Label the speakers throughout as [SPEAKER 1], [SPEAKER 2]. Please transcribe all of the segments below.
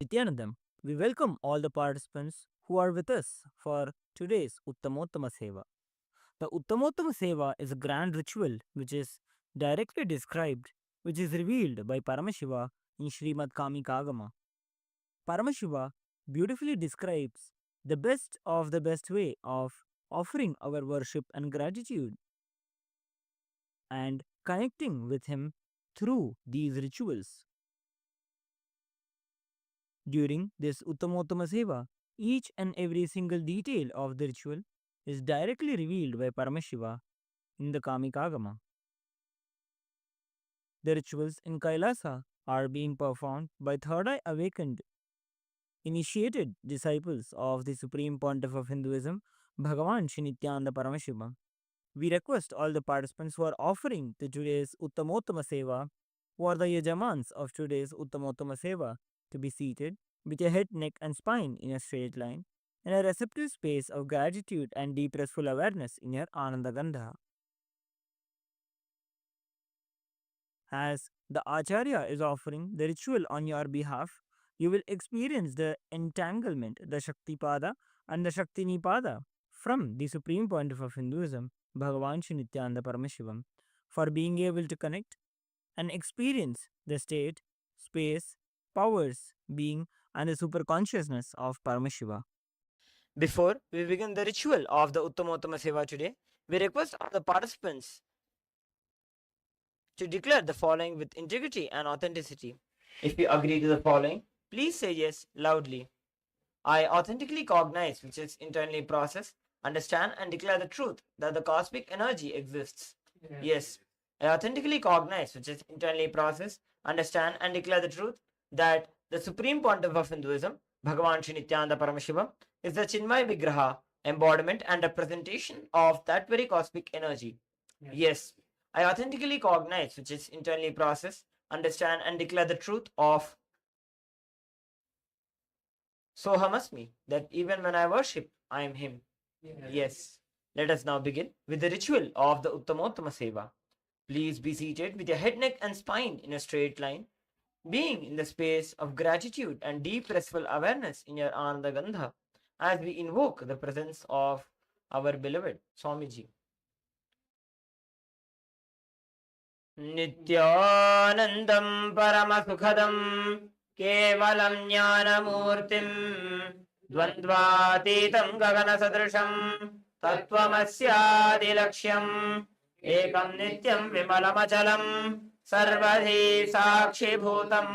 [SPEAKER 1] Nithyanandam. We welcome all the participants who are with us for today's Uttamottama Seva. The Uttamottama Seva is a grand ritual which is directly described, which is revealed by Paramashiva in Srimad Kamikagama. Paramashiva beautifully describes the best of the best way of offering our worship and gratitude and connecting with him through these rituals. During this Uttamottama Seva, each and every single detail of the ritual is directly revealed by Paramashiva in the Kamikagama. The rituals in Kailasa are being performed by third eye awakened, initiated disciples of the Supreme Pontiff of Hinduism, Bhagavan Shri Nithyananda Paramashiva. We request all the participants who are offering to today's Uttamottama Seva, who are the Yajamans of today's Uttamottama Seva, to be seated with your head, neck, and spine in a straight line, in a receptive space of gratitude and deep restful awareness in your Ananda Gandha. As the Acharya is offering the ritual on your behalf, you will experience the entanglement, the Shaktipada and the Shaktinipada from the Supreme Pontiff of Hinduism, Bhagavan Shri Nithyananda Paramashivam, for being able to connect and experience the state, space, powers, being, and the superconsciousness of Paramashiva. Before we begin the ritual of the Uttamottama Seva today, we request all the participants to declare the following with integrity and authenticity. If you agree to the following, please say yes loudly. I authentically cognize, which is internally process, understand and declare the truth that the cosmic energy exists. Yes. I authentically cognize, which is internally process, understand and declare the truth that the Supreme Pontiff of Hinduism, Bhagavan Shri Nithyananda Paramashiva, is the Chinmay Vigraha, embodiment and representation of that very cosmic energy. Yes. I authentically cognize, which is internally process, understand and declare the truth of Sohamasmi, that even when I worship, I am him. Yes. Let us now begin with the ritual of the Uttamottama Seva. Please be seated with your head, neck and spine in a straight line, being in the space of gratitude and deep restful awareness in your Ananda Gandha as we invoke the presence of our beloved Swamiji. Nithyanandam Paramasukhadam Kevalam Jnanamurtim Dvandvatitam Gaganasadrisham Tattvamasyaadilaksham Ekam Nityam Vimalamachalam Sarvadhi Sakshibhutam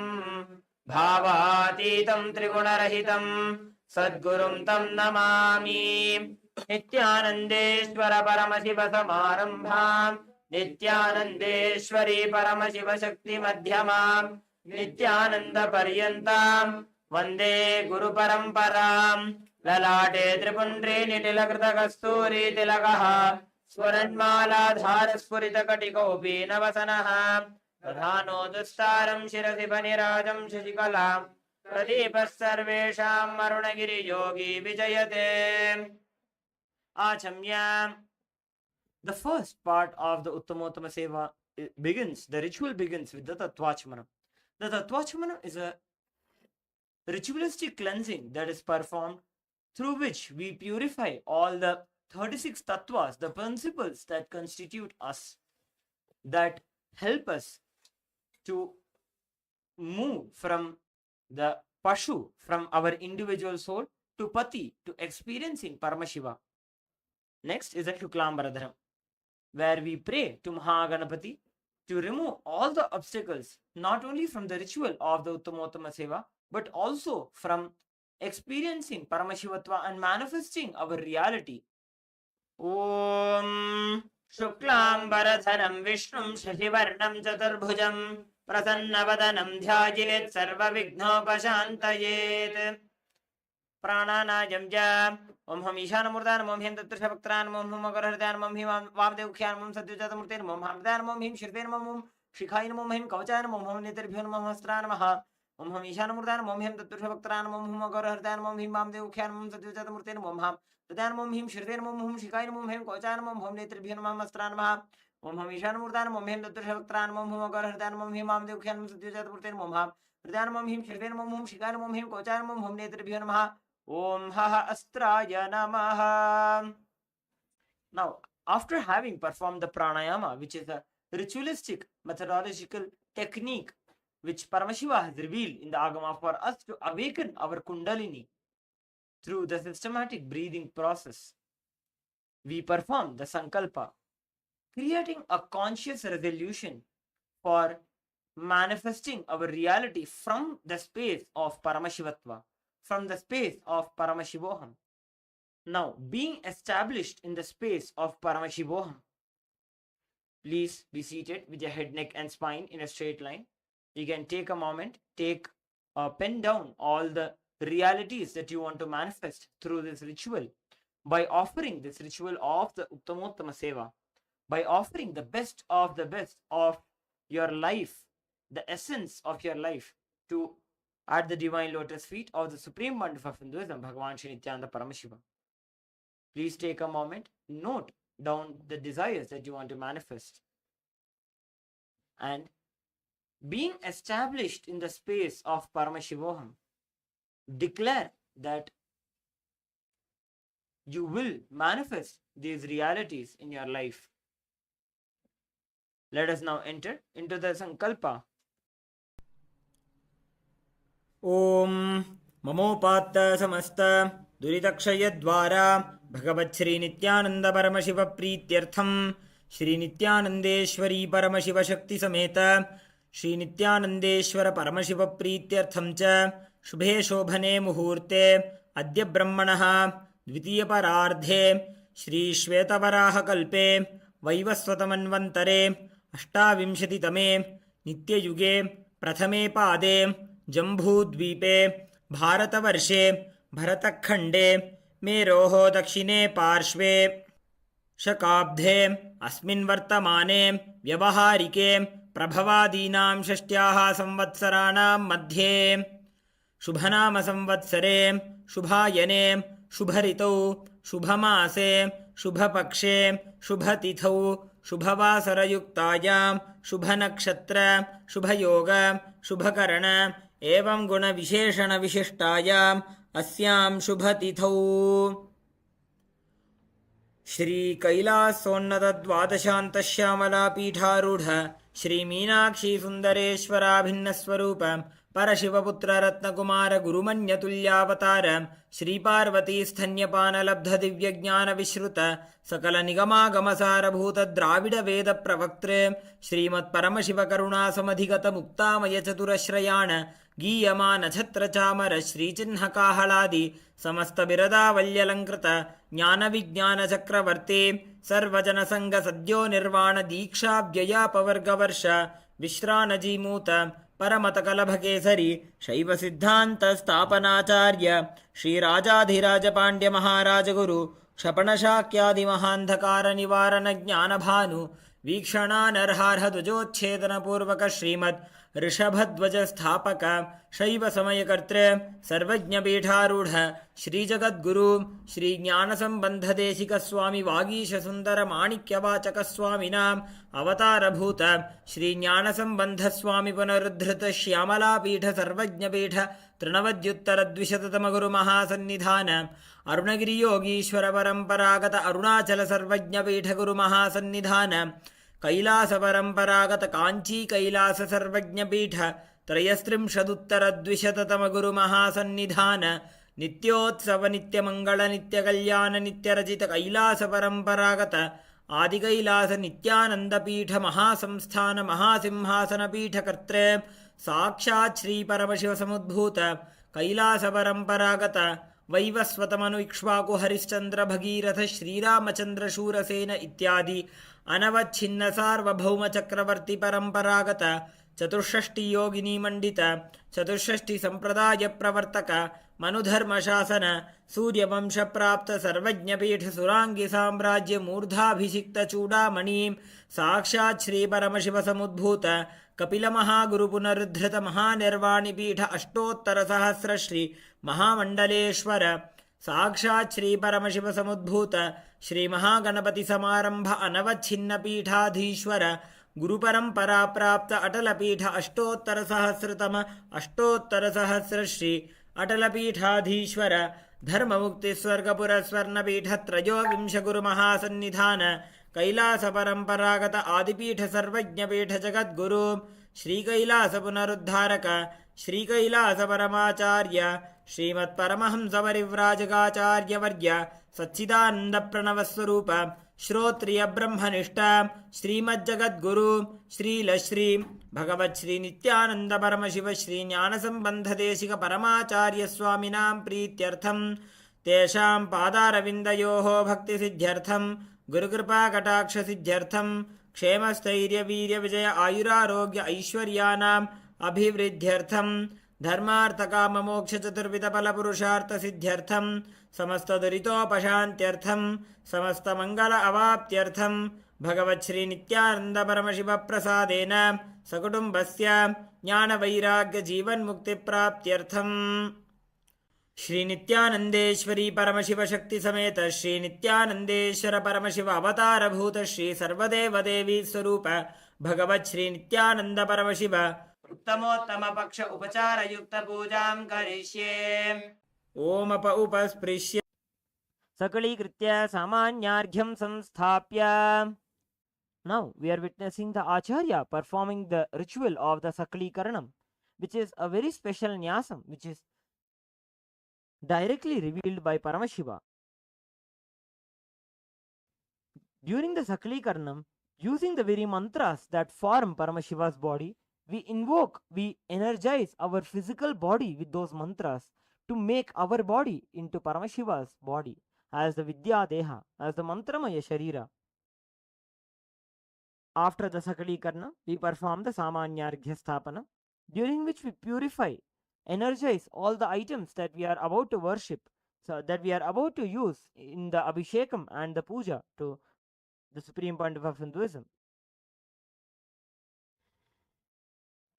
[SPEAKER 1] Bhavatitam Trigunarahitam Sadgurum Tam Namami Nithyanandeshwara Paramashiva Samarambham Nithyanandeshwari Paramashiva Shakti Madhyamam Nithyananda Paryantam Vande Guru Paramparam Lalate Tripundri Nitilakrita Kasturi Tilakaha Swaranmala Dhara Spurita Katikopi Navasanaha Pradhano Dustaram Shirasi Panirajam Shashikalam Pradeepas Sarvesham Marunagiri Yogi Vijayate Achamyam. The first part of the Uttamottama Seva begins, the ritual begins with the Tattvachmana. The Tattvachmana is a ritualistic cleansing that is performed through which we purify all the 36 tattvas, the principles that constitute us, that help us to move from the Pashu, from our individual soul, to Pati, to experiencing Paramashiva. Next is the Shuklambaradharam, where we pray to Mahaganapati to remove all the obstacles, not only from the ritual of the Uttamottama Seva, but also from experiencing Paramashivatva and manifesting our reality. Om Shuklambaradharam Vishnum Shashivarnam Chaturbhujam Prasannavadanam Dhyajit Sarva Vignopashantayet Prananayam Jam Om Ham Ishanamurdanam Om Him Tattrashabhaktranam Om Hum Agarhardanam Om Him Vamdevukyanam Om Satyajatamutirnam Om Hamdanam Om Him Shirdenam Om Shikhainam Om Him Kavachanam Om Hum Nitribhyonam Om Hastranamaha Om Ham Ishanamurdanam Om Him Tattrashabhaktranam Om Hum Agarhardanam Om Him Vamdevukyanam Om Satyajatamutirnam Om Ham Tadanam Om Him Shirdenam Om Hum Shikhainam Om Him Kavachanam Om Hum Nitribhyonam Om Hastranamaha
[SPEAKER 2] ओम हम ईशानमूर्तानम ओम हेम दत्तशवक्त्रानम ओम हम अगरहृतानम ओम हेम वामदेवख्यानम सत्यजातपूर्तेन ओम हम हृदयानम ओम हेम शिरवेनम ओम हम शिखानम ओम हेम कोचानम ओम हम नेत्रभ्यो नमः ओम हः अस्त्राय नमः. Now, after having performed the pranayama, which is a ritualistic methodological technique which Paramashiva has revealed in the Agama for us to awaken our Kundalini through the systematic breathing process, we perform the Sankalpa, creating a conscious resolution for manifesting our reality from the space of Paramashivatva, from the space of Paramashivoham. Now, being established in the space of Paramashivoham, please be seated with your head, neck, and spine in a straight line. You can take a moment, pen down all the realities that you want to manifest through this ritual by offering this ritual of the Uttamottama Seva, by offering the best of your life, the essence of your life, to at the divine lotus feet of the supreme Mandapa of Hinduism, Bhagavan Shri Nithyananda Paramashiva. Please take a moment, note down the desires that you want to manifest, and being established in the space of Paramashivoham, declare that you will manifest these realities in your life. Let us now enter into the Sankalpa.
[SPEAKER 1] Om Mamopatta Samasta Duritakshayadvara Bhagavat Shri Nithyananda Paramashiva Prityartham Shri Nithyanandeshwari Paramashiva Shakti Sameta Shri Nithyanandeshwara Paramashiva Prityartham Cha Shubhe Shobhane Muhurte Adya Brahmanaha Dvitiya Parardhe Shri Shvetavaraha Kalpe Vaivasvatamanvantare Ashtavimshatitame Nityayuge Prathame Pade जम्बूद्वीपे भारतवर्षे भरतखण्डे मेरोः दक्षिणे पार्श्वे शकाब्धे अस्मिन् वर्तमाने व्यवहारिके प्रभवादीनां षष्ट्याः संवत्सराणां मध्ये शुभनाम संवत्सरे शुभायने शुभऋतौ शुभमासे शुभपक्षे शुभतिथौ शुभवासरयुक्तायां शुभनक्षत्र शुभयोग शुभकरण एवं गुणविशेषणविशिष्टायाम् अस्यां शुभतिथौ श्री कैलासोन्नतद्वादशान्तश्यामलापीठारूढ श्री मीनाक्षी सुन्दरेश्वराभिन्नस्वरूप परशिवपुत्र रत्नकुमार गुरुमन्यतुल्यावतार श्री पार्वती स्तन्यपानलब्ध दिव्यज्ञानविश्रुत सकल निगमागमसारभूत द्राविड वेद प्रवक्तृ श्रीमत्परमशिवकरुणासमधिगत मुक्तामय चतुरश्रयाण गीयमान छत्रचामर श्रीचिह्नकाहलादि समस्त बिरदावल्यलङ्कृत ज्ञानविज्ञानचक्रवर्ती सर्वजनसङ्ग सद्यो निर्वाण दीक्षाव्ययापवर्गवर्ष विश्रानजीमूत परमतकलभकेसरी शैवसिद्धान्तस्थापनाचार्य श्रीराजाधिराजपाण्ड्यमहाराजगुरु क्षपणशाक्यादिमहान्धकारनिवारणज्ञानभानु वीक्षणानर्हार्हध्वजोच्छेदनपूर्वक श्रीमद् ऋषभध्वजस्थापक शैवसमयकर्तृ सर्वज्ञपीठारूढ श्रीजगद्गुरु श्रीज्ञानसम्बन्धदेशिकस्वामि वागीशसुन्दरमाणिक्यवाचकस्वामिनाम् अवतारभूत श्रीज्ञानसम्बन्धस्वामि पुनरुद्धृत श्यामलापीठ सर्वज्ञपीठ तृणवद्युत्तरद्विशततमगुरुमहासन्निधान अरुणगिरियोगीश्वर परम्परागत अरुणाचल सर्वज्ञपीठ गुरुमहासन्निधान कैलास परम्परागत कांची कैलास सर्वज्ञपीठ त्रयस्त्रिंशदुत्तरद्विशततमगुरुमहासन्निधान नित्योत्सव नित्यमंगल नित्यकल्याण नित्यरचित कैलास परम्परागत आदिकैलास नित्यानंदपीठ महासंस्थान महासिंहासनपीठ कर्तृ साक्षात् श्री परमशिव समुद्भूत कैलास परम्परागत वैवस्वतमनु इक्ष्वाकु हरिश्चंद्र भगीरथ श्रीरामचंद्र शूरसेन इत्यादि अनवच्छिन्न सार्वभौम चक्रवर्ती परंपरागत चतुष्षष्टि योगिनी मंडित चतुष्षष्टि संप्रदाय प्रवर्तक मनुधर्म शासन सूर्यवंश प्राप्त सर्वज्ञपीठ सुरांगी साम्राज्य मूर्धाभिषिक्त चूड़ामणि साक्षात् श्री परमशिव समुद्भूत कपिल महागुरु पुनरुद्धृत महानिर्वाणि पीठ अष्टोत्तर सहस्र श्री महामंडलेश्वर साक्षात् श्री परमशिव समुद्भूत
[SPEAKER 2] श्रीमहागणपतिसमारम्भ अनवच्छिन्नपीठाधीश्वर गुरुपरम्परा प्राप्त अटलपीठ अष्टोत्तरसहस्रतम अष्टोत्तरसहस्रश्री अटलपीठाधीश्वर धर्ममुक्तिस्वर्गपुरस्वर्णपीठ त्रयोविंश गुरुमहासन्निधान कैलासपरम्परागत आदिपीठ सर्वज्ञपीठ जगद्गुरु श्रीकैलास पुनरुद्धारक श्रीकैलासपरमाचार्य श्रीमत्परमहंसपरिव्राजकाचार्यवर्य सच्चिदानन्दप्रणवस्वरूप श्रोत्रिय ब्रह्मनिष्ठ श्रीमज्जगद्गुरु श्रीलश्री भगवत् श्री नित्यानंद परमशिव श्री ज्ञानसंबंधदेशिक परमाचार्य स्वामिनां प्रीत्यर्थं तेषां पादारविन्दयोः भक्तिसिद्ध्यर्थं गुरुकृपाकटाक्षसिद्ध्यर्थं क्षेमस्थैर्यवीर्यविजय आयुरारोग्य ऐश्वर्याणाम् अभिवृद्ध्यर्थं धर्मार्थकाममोक्षचतुर्विधफलपुरुषार्थसिद्ध्यर्थं समस्तदुरितोपशान्त्यर्थं समस्तमङ्गल अवाप्त्यर्थं भगवत् श्री नित्यानंद परमशिव प्रसादेन सकुटुम्बस्य ज्ञानवैराग्य जीवन्मुक्तिप्राप्त्यर्थं श्री नित्यानंदेश्वरी परमशिव शक्ति समेत श्री नित्यानंदेश्वर परमशिव अवतारभूत श्री सर्वदेव देवी स्वरूप भगवत् श्री नित्यानंद परमशिव उत्तमोत्तम पक्ष उपचार युक्त पूजां करिष्ये। ओम उपस्पृश्य
[SPEAKER 1] सकलीकृत्य सामान्यार्घ्यं संस्थाप्य. Now we are witnessing the Acharya performing the ritual of the Sakalikaranam, which is a very special nyasam which is directly revealed by Paramashiva. During the Sakalikaranam, using the very mantras that form Paramashiva's body, we invoke, we energize our physical body with those mantras to make our body into Paramashiva's body as the Vidya Deha, as the Mantramaya Sharira. After the Sakalikarna, we perform the Samanyarghya Sthapana, during which we purify, energize all the items that we are about to worship, so that we are about to use in the Abhishekam and the Puja to the Supreme Pontiff of Hinduism.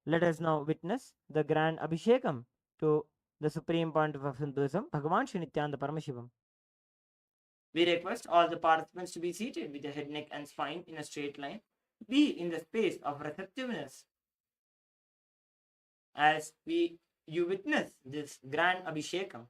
[SPEAKER 1] Let us now witness the grand Abhishekam to the Supreme Pontiff of Hinduism, Bhagavan Shri Nithyananda Paramashivam.
[SPEAKER 2] We request all the participants to be seated with the head, neck and spine in a straight line. Be in the space of receptiveness as you witness this grand Abhishekam.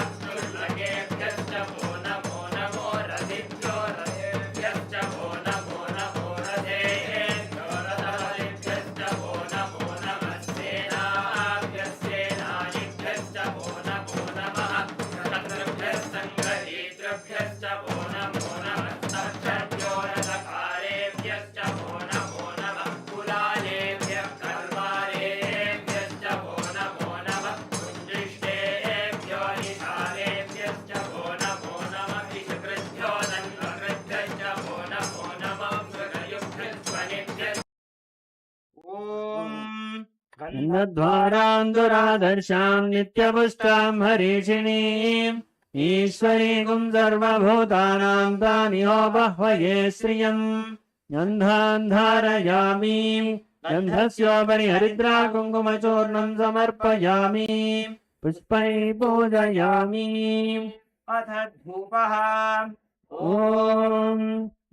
[SPEAKER 2] अक्षुल्लकेभ्यश्च वो नमो नमो रथिभ्यो रथेभ्यश्च वो नमो नमो रथेभ्यो रथपतिभ्यश्च वो नमो नमः सेनाभ्यश्च वो नमो नमः शत्रुभ्यश्च वो नमो नमः सक्षभ्यो रथकारेभ्यश्च वो नमो नमः कुलालेभ्यः कल्वारेभ्यश्च वो नमो नमः कुञ्जिष्टेभ्यो निशालेभ्यश्च वो नमो नमः विषकृभ्यो दण्डकृभ्यश्च वो नमो नमः मृगयुभ्यस्वनिभ्यश्च ॐ
[SPEAKER 3] गन्धद्वारान्दुरादर्शां नित्यपुष्टां हरीषिणीम् ईश्वरीकुं सर्वभूतानां तानिहो बह्वये श्रियम् गन्धान् धारयामि गन्धस्योपरि हरिद्रा कुङ्कुमचूर्णं समर्पयामि पुष्पैः पूजयामि
[SPEAKER 2] अथ धूपः
[SPEAKER 3] ॐ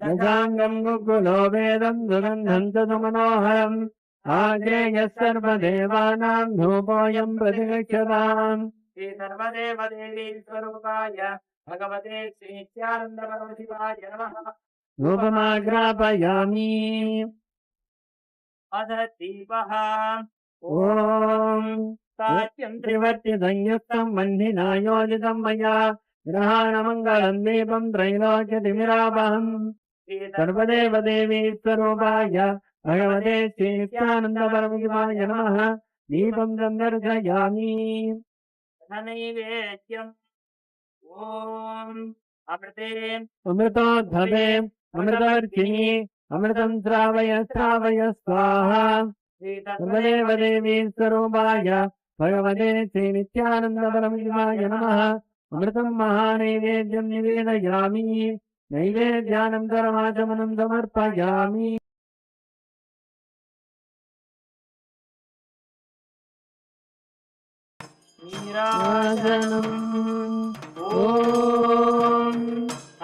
[SPEAKER 3] दशाङ्गं गुग्गुलो वेदं सुगन्धं च सुमनोहरम् आग्नेयः सर्वदेवानां धूपोऽयं प्रतिगच्छताम्
[SPEAKER 2] श्री सर्वदेव देवी स्वरूपाय भगवते श्री नित्यानंद परमशिवाय नमः
[SPEAKER 3] धूपमाग्रापयामि
[SPEAKER 2] अथ दीपः
[SPEAKER 3] ॐ
[SPEAKER 2] सात्यं
[SPEAKER 3] त्रिवर्तिसंयुक्तं वह्निना योजितं मया ग्रहाणमङ्गलं दीपं त्रैलोक्यतिमिरापहम्
[SPEAKER 2] श्री
[SPEAKER 3] सर्वदेव देवी स्वरूपाय भगवते श्री नित्यानंद परमशिवाय नमः दीपं सन्दर्शयामि
[SPEAKER 2] धनैवेद्यम् ॐ अमृते
[SPEAKER 3] अमृतोद्धवे अमृतवर्धिनि अमृतं श्रावय श्रावय स्वाहा
[SPEAKER 2] श्री
[SPEAKER 3] सर्वदेव देवी स्वरूपाय भगवते श्री नित्यानंद परमशिवाय नमः अमृतं महानैवेद्यं निवेदयामि नैवेद्यानन्तरमाचमनं समर्पयामि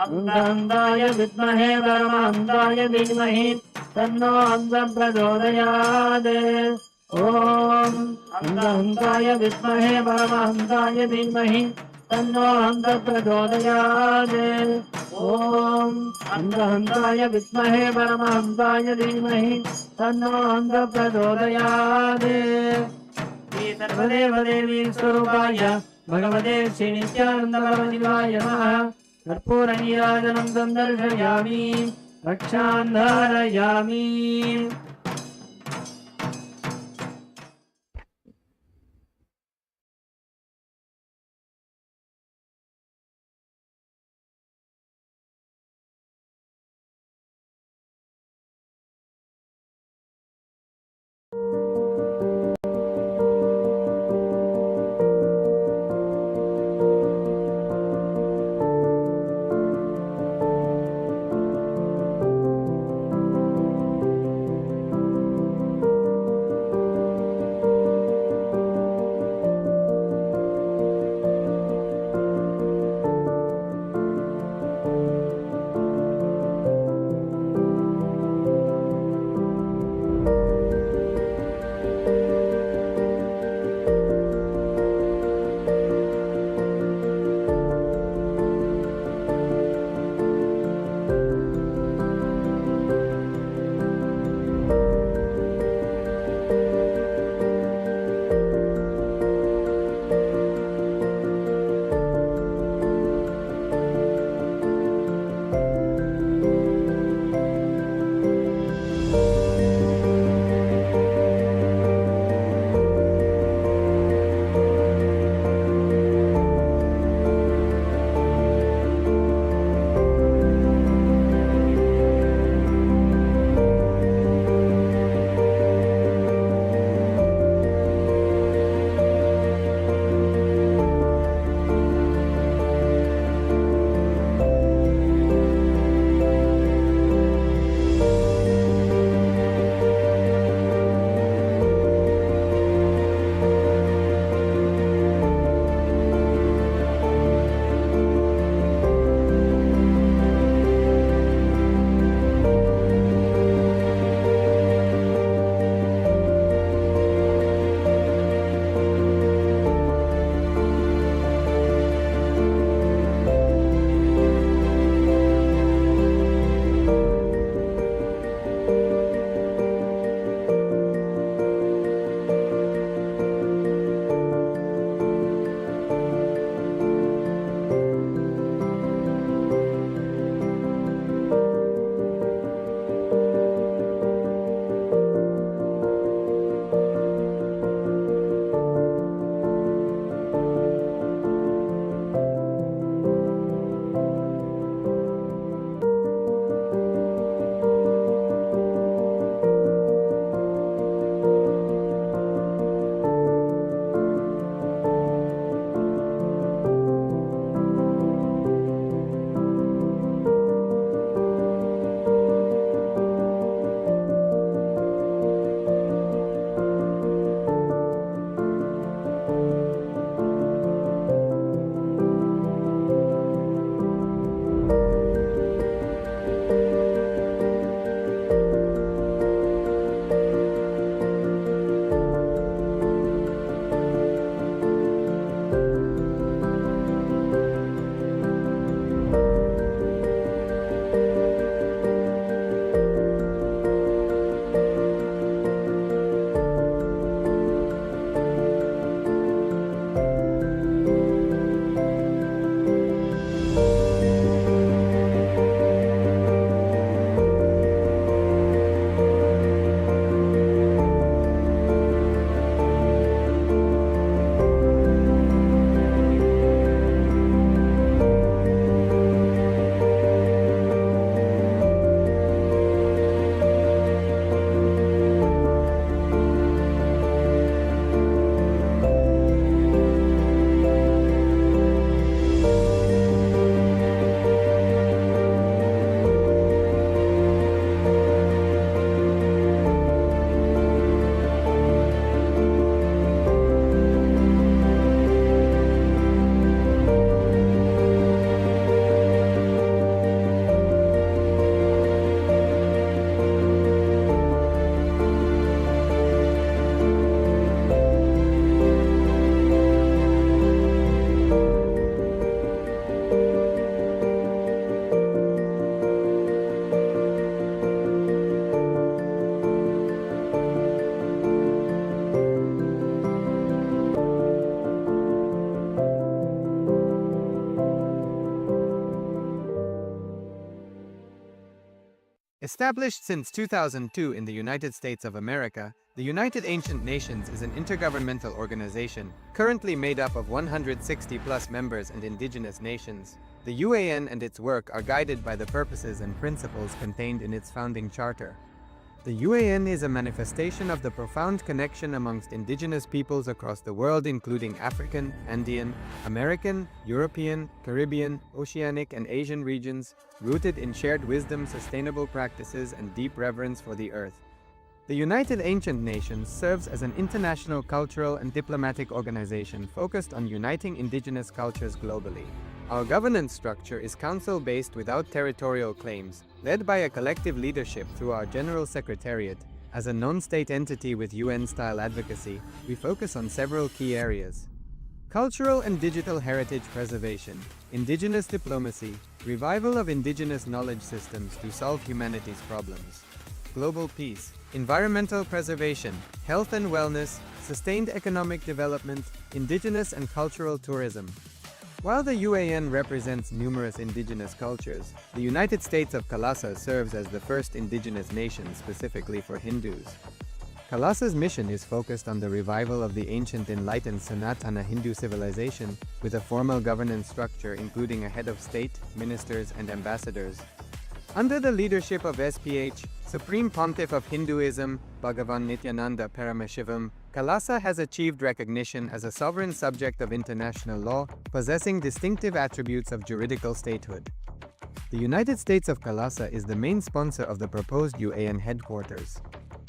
[SPEAKER 3] अन्धाय विद्महे परमान्धाय धीमहि तन्नो अन्ध प्रचोदयात् ॐ अन्धाय विद्महे परमान्धाय धीमहि तन्नो अन्ध प्रचोदयात् ॐ अन्धाय विद्महे परमान्धाय धीमहि तन्नो अन्ध प्रचोदयात्
[SPEAKER 2] श्री
[SPEAKER 3] सर्वदेव देवी स्वरूपाय भगवते श्री नित्यानंद परमशिवाय नमः कर्पूरनीराजनं सन्दर्शयामि रक्षां धारयामि
[SPEAKER 4] Established since 2002 in the United States of America, the United Ancient Nations is an intergovernmental organization, currently made up of 160+ members and indigenous nations. The UAN and its work are guided by the purposes and principles contained in its founding charter. The UAN is a manifestation of the profound connection amongst indigenous peoples across the world, including African, Andean, American, European, Caribbean, Oceanic, and Asian regions, rooted in shared wisdom, sustainable practices, and deep reverence for the earth. The United Ancient Nations serves as an international cultural and diplomatic organization focused on uniting indigenous cultures globally. Our governance structure is council-based without territorial claims, led by a collective leadership through our General Secretariat. As a non-state entity with UN-style advocacy, we focus on several key areas: cultural and digital heritage preservation, indigenous diplomacy, revival of indigenous knowledge systems to solve humanity's problems, global peace, environmental preservation, health and wellness, sustained economic development, indigenous and cultural tourism. While the UAN represents numerous indigenous cultures, the United States of KAILASA serves as the first indigenous nation specifically for Hindus. KAILASA's mission is focused on the revival of the ancient enlightened Sanatana Hindu civilization, with a formal governance structure including a head of state, ministers, and ambassadors. Under the leadership of SPH, Supreme Pontiff of Hinduism, Bhagavan Nithyananda Paramashivam, KAILASA has achieved recognition as a sovereign subject of international law, possessing distinctive attributes of juridical statehood. The United States of KAILASA is the main sponsor of the proposed UAN headquarters.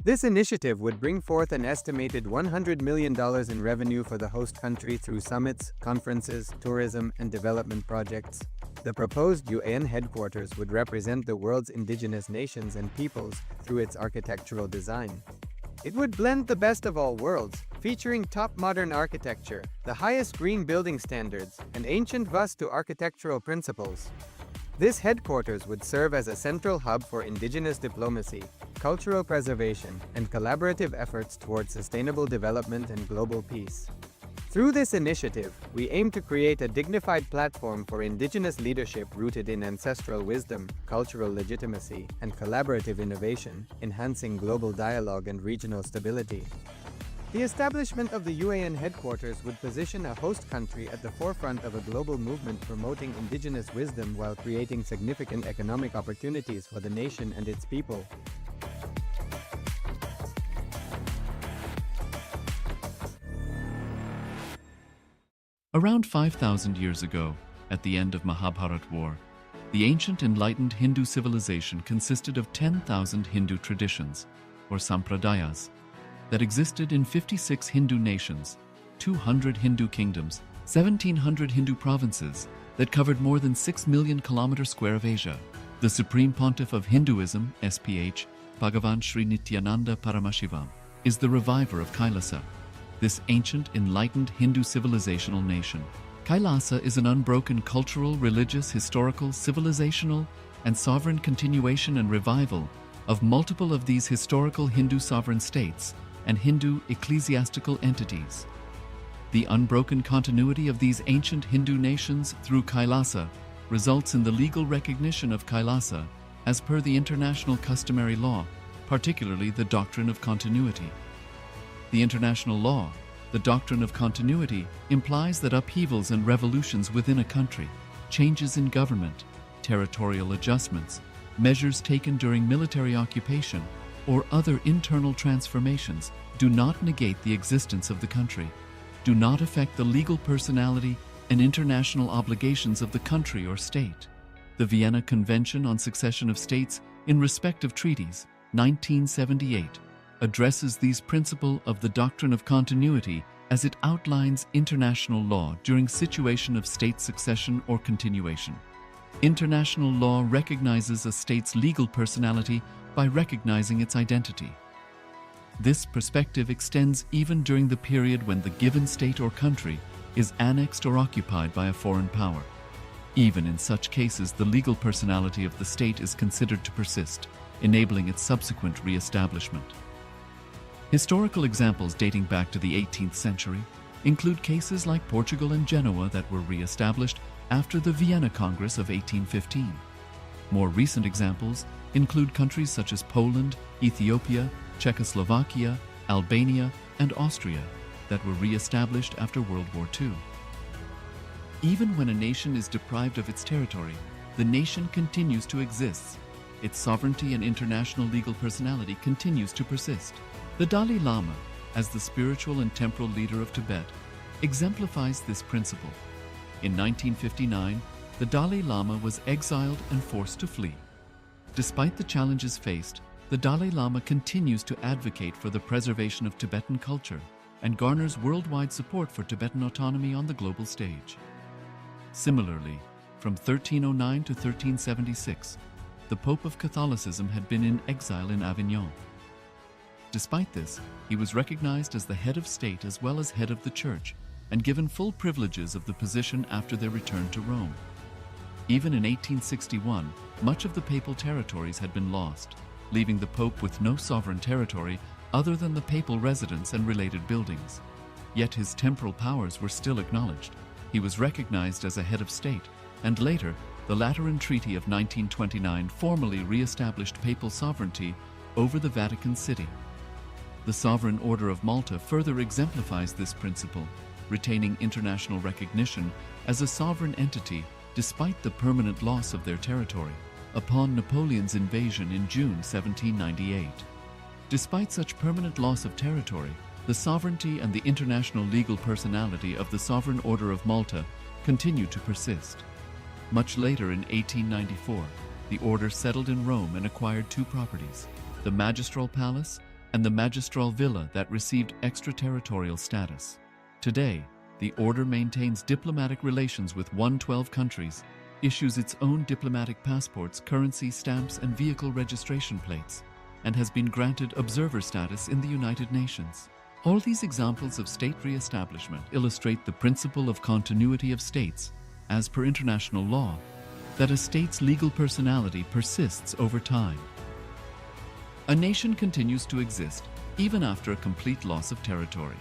[SPEAKER 4] This initiative would bring forth an estimated $100 million in revenue for the host country through summits, conferences, tourism, and development projects. The proposed UAN headquarters would represent the world's indigenous nations and peoples through its architectural design. It would blend the best of all worlds, featuring top modern architecture, the highest green building standards, and ancient Vastu architectural principles. This headquarters would serve as a central hub for indigenous diplomacy, cultural preservation, and collaborative efforts towards sustainable development and global peace. Through this initiative, we aim to create a dignified platform for indigenous leadership rooted in ancestral wisdom, cultural legitimacy, and collaborative innovation, enhancing global dialogue and regional stability. The establishment of the UAN headquarters would position a host country at the forefront of a global movement promoting indigenous wisdom while creating significant economic opportunities for the nation and its people.
[SPEAKER 5] Around 5,000 years ago, at the end of Mahabharat War, the ancient enlightened Hindu civilization consisted of 10,000 Hindu traditions, or sampradayas, that existed in 56 Hindu nations, 200 Hindu kingdoms, 1,700 Hindu provinces that covered more than 6 million kilometers square of Asia. The Supreme Pontiff of Hinduism, SPH, Bhagavan Sri Nithyananda Paramashivam, is the reviver of KAILASA, this ancient, enlightened Hindu civilizational nation. KAILASA is an unbroken cultural, religious, historical, civilizational, and sovereign continuation and revival of multiple of these historical Hindu sovereign states and Hindu ecclesiastical entities. The unbroken continuity of these ancient Hindu nations through KAILASA results in the legal recognition of KAILASA as per the international customary law, particularly the doctrine of continuity. The international law, the doctrine of continuity, implies that upheavals and revolutions within a country, changes in government, territorial adjustments, measures taken during military occupation, or other internal transformations do not negate the existence of the country, do not affect the legal personality and international obligations of the country or state. The Vienna Convention on Succession of States in respect of treaties, 1978, addresses these principles of the doctrine of continuity as it outlines international law during situation of state succession or continuation. International law recognizes a state's legal personality by recognizing its identity. This perspective extends even during the period when the given state or country is annexed or occupied by a foreign power. Even in such cases, the legal personality of the state is considered to persist, enabling its subsequent re-establishment. Historical examples dating back to the 18th century include cases like Portugal and Genoa that were re-established after the Vienna Congress of 1815. More recent examples include countries such as Poland, Ethiopia, Czechoslovakia, Albania, and Austria that were re-established after World War II. Even when a nation is deprived of its territory, the nation continues to exist. Its sovereignty and international legal personality continues to persist. The Dalai Lama, as the spiritual and temporal leader of Tibet, exemplifies this principle. In 1959, the Dalai Lama was exiled and forced to flee. Despite the challenges faced, the Dalai Lama continues to advocate for the preservation of Tibetan culture and garners worldwide support for Tibetan autonomy on the global stage. Similarly, from 1309 to 1376, the Pope of Catholicism had been in exile in Avignon. Despite this, he was recognized as the head of state as well as head of the church and given full privileges of the position after their return to Rome. Even in 1861, much of the papal territories had been lost, leaving the Pope with no sovereign territory other than the papal residence and related buildings. Yet his temporal powers were still acknowledged. He was recognized as a head of state, and later, the Lateran Treaty of 1929 formally re-established papal sovereignty over the Vatican City. The Sovereign Order of Malta further exemplifies this principle, retaining international recognition as a sovereign entity despite the permanent loss of their territory upon Napoleon's invasion in June 1798. Despite such permanent loss of territory, the sovereignty and the international legal personality of the Sovereign Order of Malta continue to persist. Much later in 1894, the order settled in Rome and acquired two properties, the Magistral Palace and the Magistral Villa that received extraterritorial status. Today, the order maintains diplomatic relations with 112 countries, issues its own diplomatic passports, currency stamps, and vehicle registration plates, and has been granted observer status in the United Nations. All these examples of state re-establishment illustrate the principle of continuity of states, as per international law, that a state's legal personality persists over time. A nation continues to exist even after a complete loss of territory.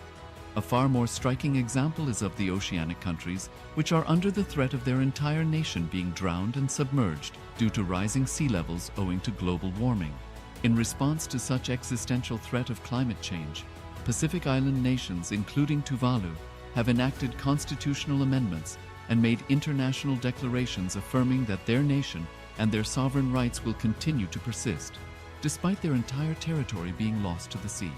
[SPEAKER 5] A far more striking example is of the oceanic countries, which are under the threat of their entire nation being drowned and submerged due to rising sea levels owing to global warming. In response to such existential threat of climate change, Pacific Island nations, including Tuvalu, have enacted constitutional amendments and made international declarations affirming that their nation and their sovereign rights will continue to persist, despite their entire territory being lost to the sea.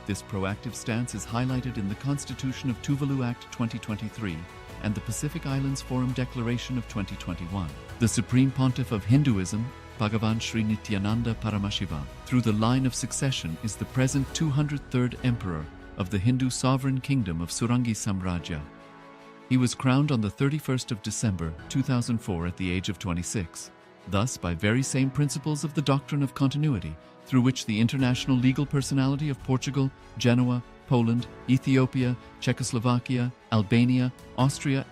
[SPEAKER 5] This proactive stance is highlighted in the Constitution of Tuvalu Act 2023 and the Pacific Islands Forum Declaration of 2021. The Supreme Pontiff of Hinduism, Bhagavan Sri Nithyananda Paramashiva, through the line of succession is the present 203rd Emperor of the Hindu Sovereign Kingdom of Surangi Samrajya. He was crowned on the 31st of December 2004 at the age of 26. Thus, by very same principles of the doctrine of continuity, through which the international legal personality of Portugal, Genoa, Poland, Ethiopia, Czechoslovakia, Albania, Austria,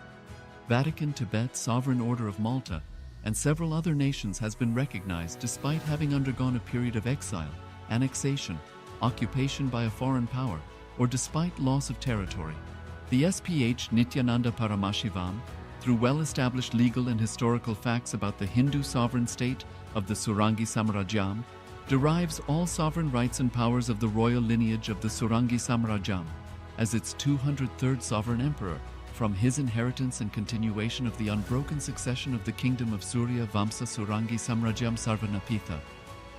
[SPEAKER 5] Vatican, Tibet, Sovereign Order of Malta, and several other nations has been recognized despite having undergone a period of exile, annexation, occupation by a foreign power, or despite loss of territory. The SPH Nithyananda Paramashivam, through well-established legal and historical facts about the Hindu sovereign state of the Surangi Samrajyam, derives all sovereign rights and powers of the royal lineage of the Surangi Samrajyam as its 203rd sovereign emperor, from his inheritance and continuation of the unbroken succession of the kingdom of Surya Vamsa Surangi Samrajyam Sarvanapitha.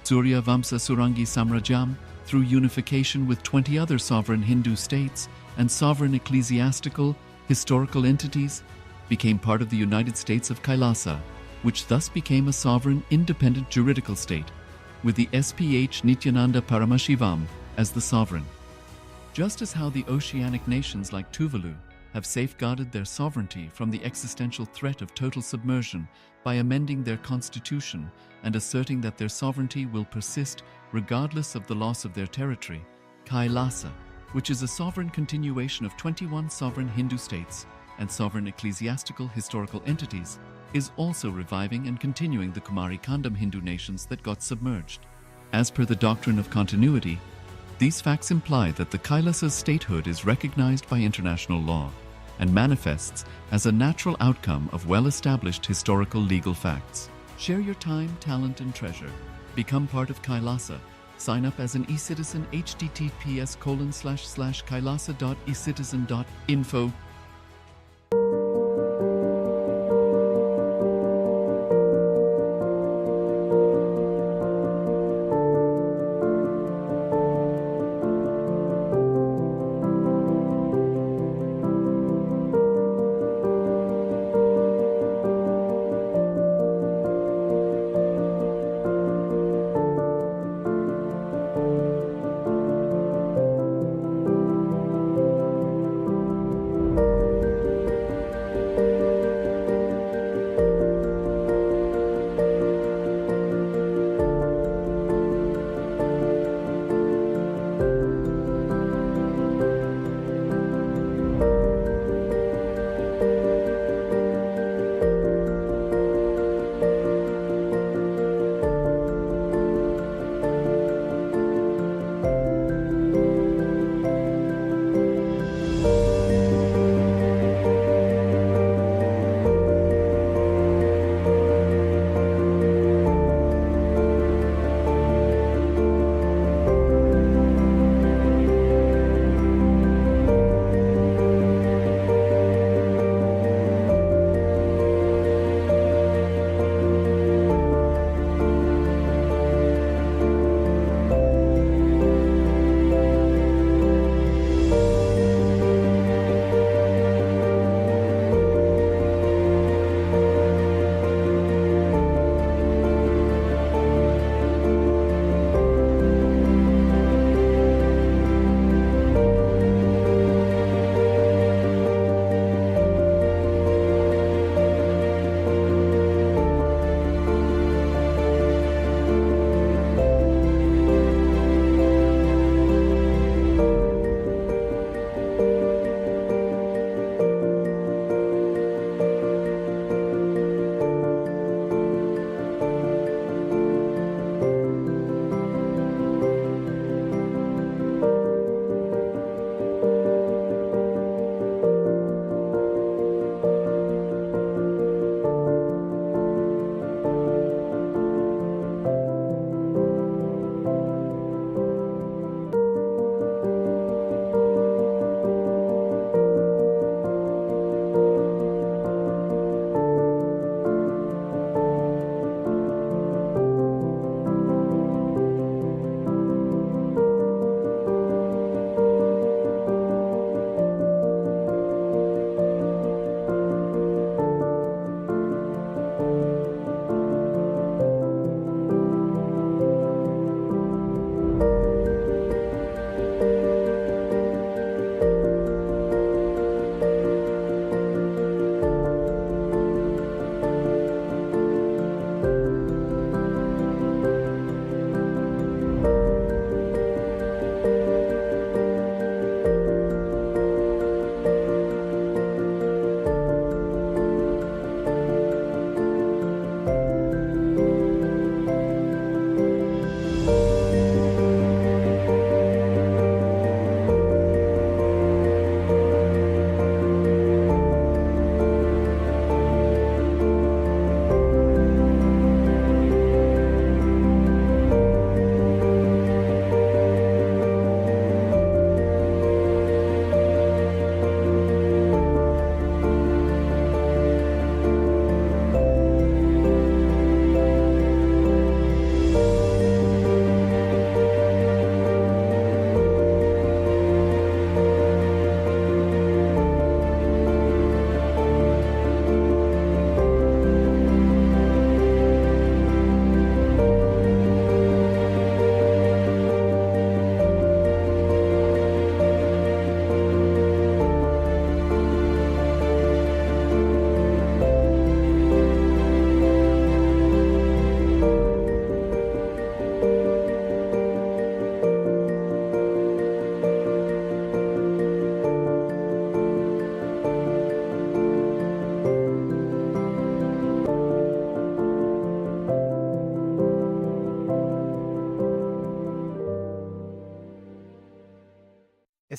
[SPEAKER 5] Surya Vamsa Surangi Samrajyam, through unification with 20 other sovereign Hindu states and sovereign ecclesiastical, historical entities, became part of the United States of KAILASA, which thus became a sovereign, independent juridical state, with the SPH Nithyananda Paramashivam as the sovereign. Just as how the oceanic nations like Tuvalu have safeguarded their sovereignty from the existential threat of total submersion by amending their constitution and asserting that their sovereignty will persist regardless of the loss of their territory, KAILASA, which is a sovereign continuation of 21 sovereign Hindu states and sovereign ecclesiastical historical entities, is also reviving and continuing the Kumari Kandam Hindu nations that got submerged. As per the doctrine of continuity, these facts imply that the Kailasa's statehood is recognized by international law and manifests as a natural outcome of well-established historical legal facts. Share your time, talent, and treasure. Become part of Kailasa. Sign up as an eCitizen https://kailasa.ecitizen.info.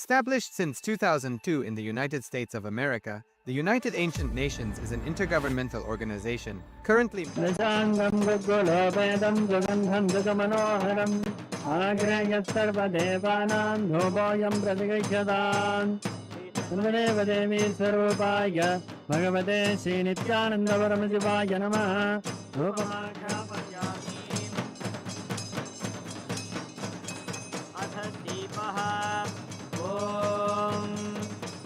[SPEAKER 4] Established since 2002 in the United States of America, the United Ancient Nations is an intergovernmental organization currently
[SPEAKER 3] दशाङ्गं गुग्गुलोपेदं सुगन्धं सुगमनोहरम् आग्रह्य सर्वदेवानां धूपोऽयं प्रतिगृह्यताम् सर्वदेव देवी स्वरूपाय भगवते श्रीनित्यानन्दपरमशिवाय नमः धूपमाघ्रापयामि
[SPEAKER 2] अथ दीपः
[SPEAKER 3] ॐ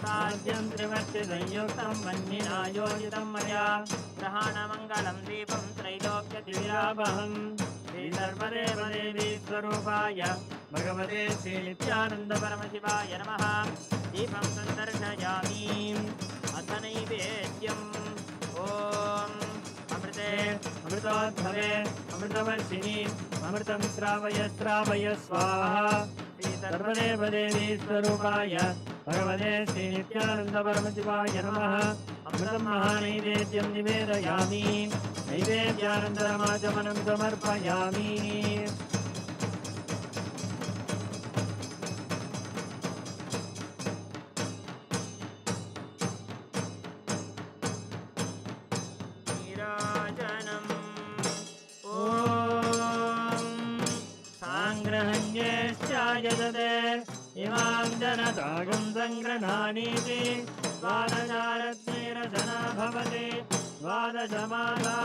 [SPEAKER 3] साध्यं त्रिवर्तिसंयुक्तं वह्निना योजितं मया
[SPEAKER 2] ग्रहाणमङ्गलं दीपं त्रैलोक्यदिव्यापहम्
[SPEAKER 3] श्रीसर्वदेव देवी स्वरूपाय भगवते श्रीनित्यानन्दपरमशिवाय नमः
[SPEAKER 2] दीपं सन्दर्शयामि अथ नैवेद्यम् ॐ अमृते
[SPEAKER 3] अमृतोद्भवे अमृतवर्षिणि अमृतं श्रावय श्रावय स्वाहा सर्वदेव देवी स्वरूपाय भगवते श्रीनित्यानन्दपरमशिवाय नमः अमृतं महानैवेद्यं निवेदयामि नैवेद्यानन्तरमाचमनं समर्पयामि
[SPEAKER 2] नीराजनम्
[SPEAKER 3] ॐ साङ्ग्रहण्येश्चायदते इमां जनतागं सङ्ग्रहाणीति द्वादशारत्नेरसना भवति द्वादशमासा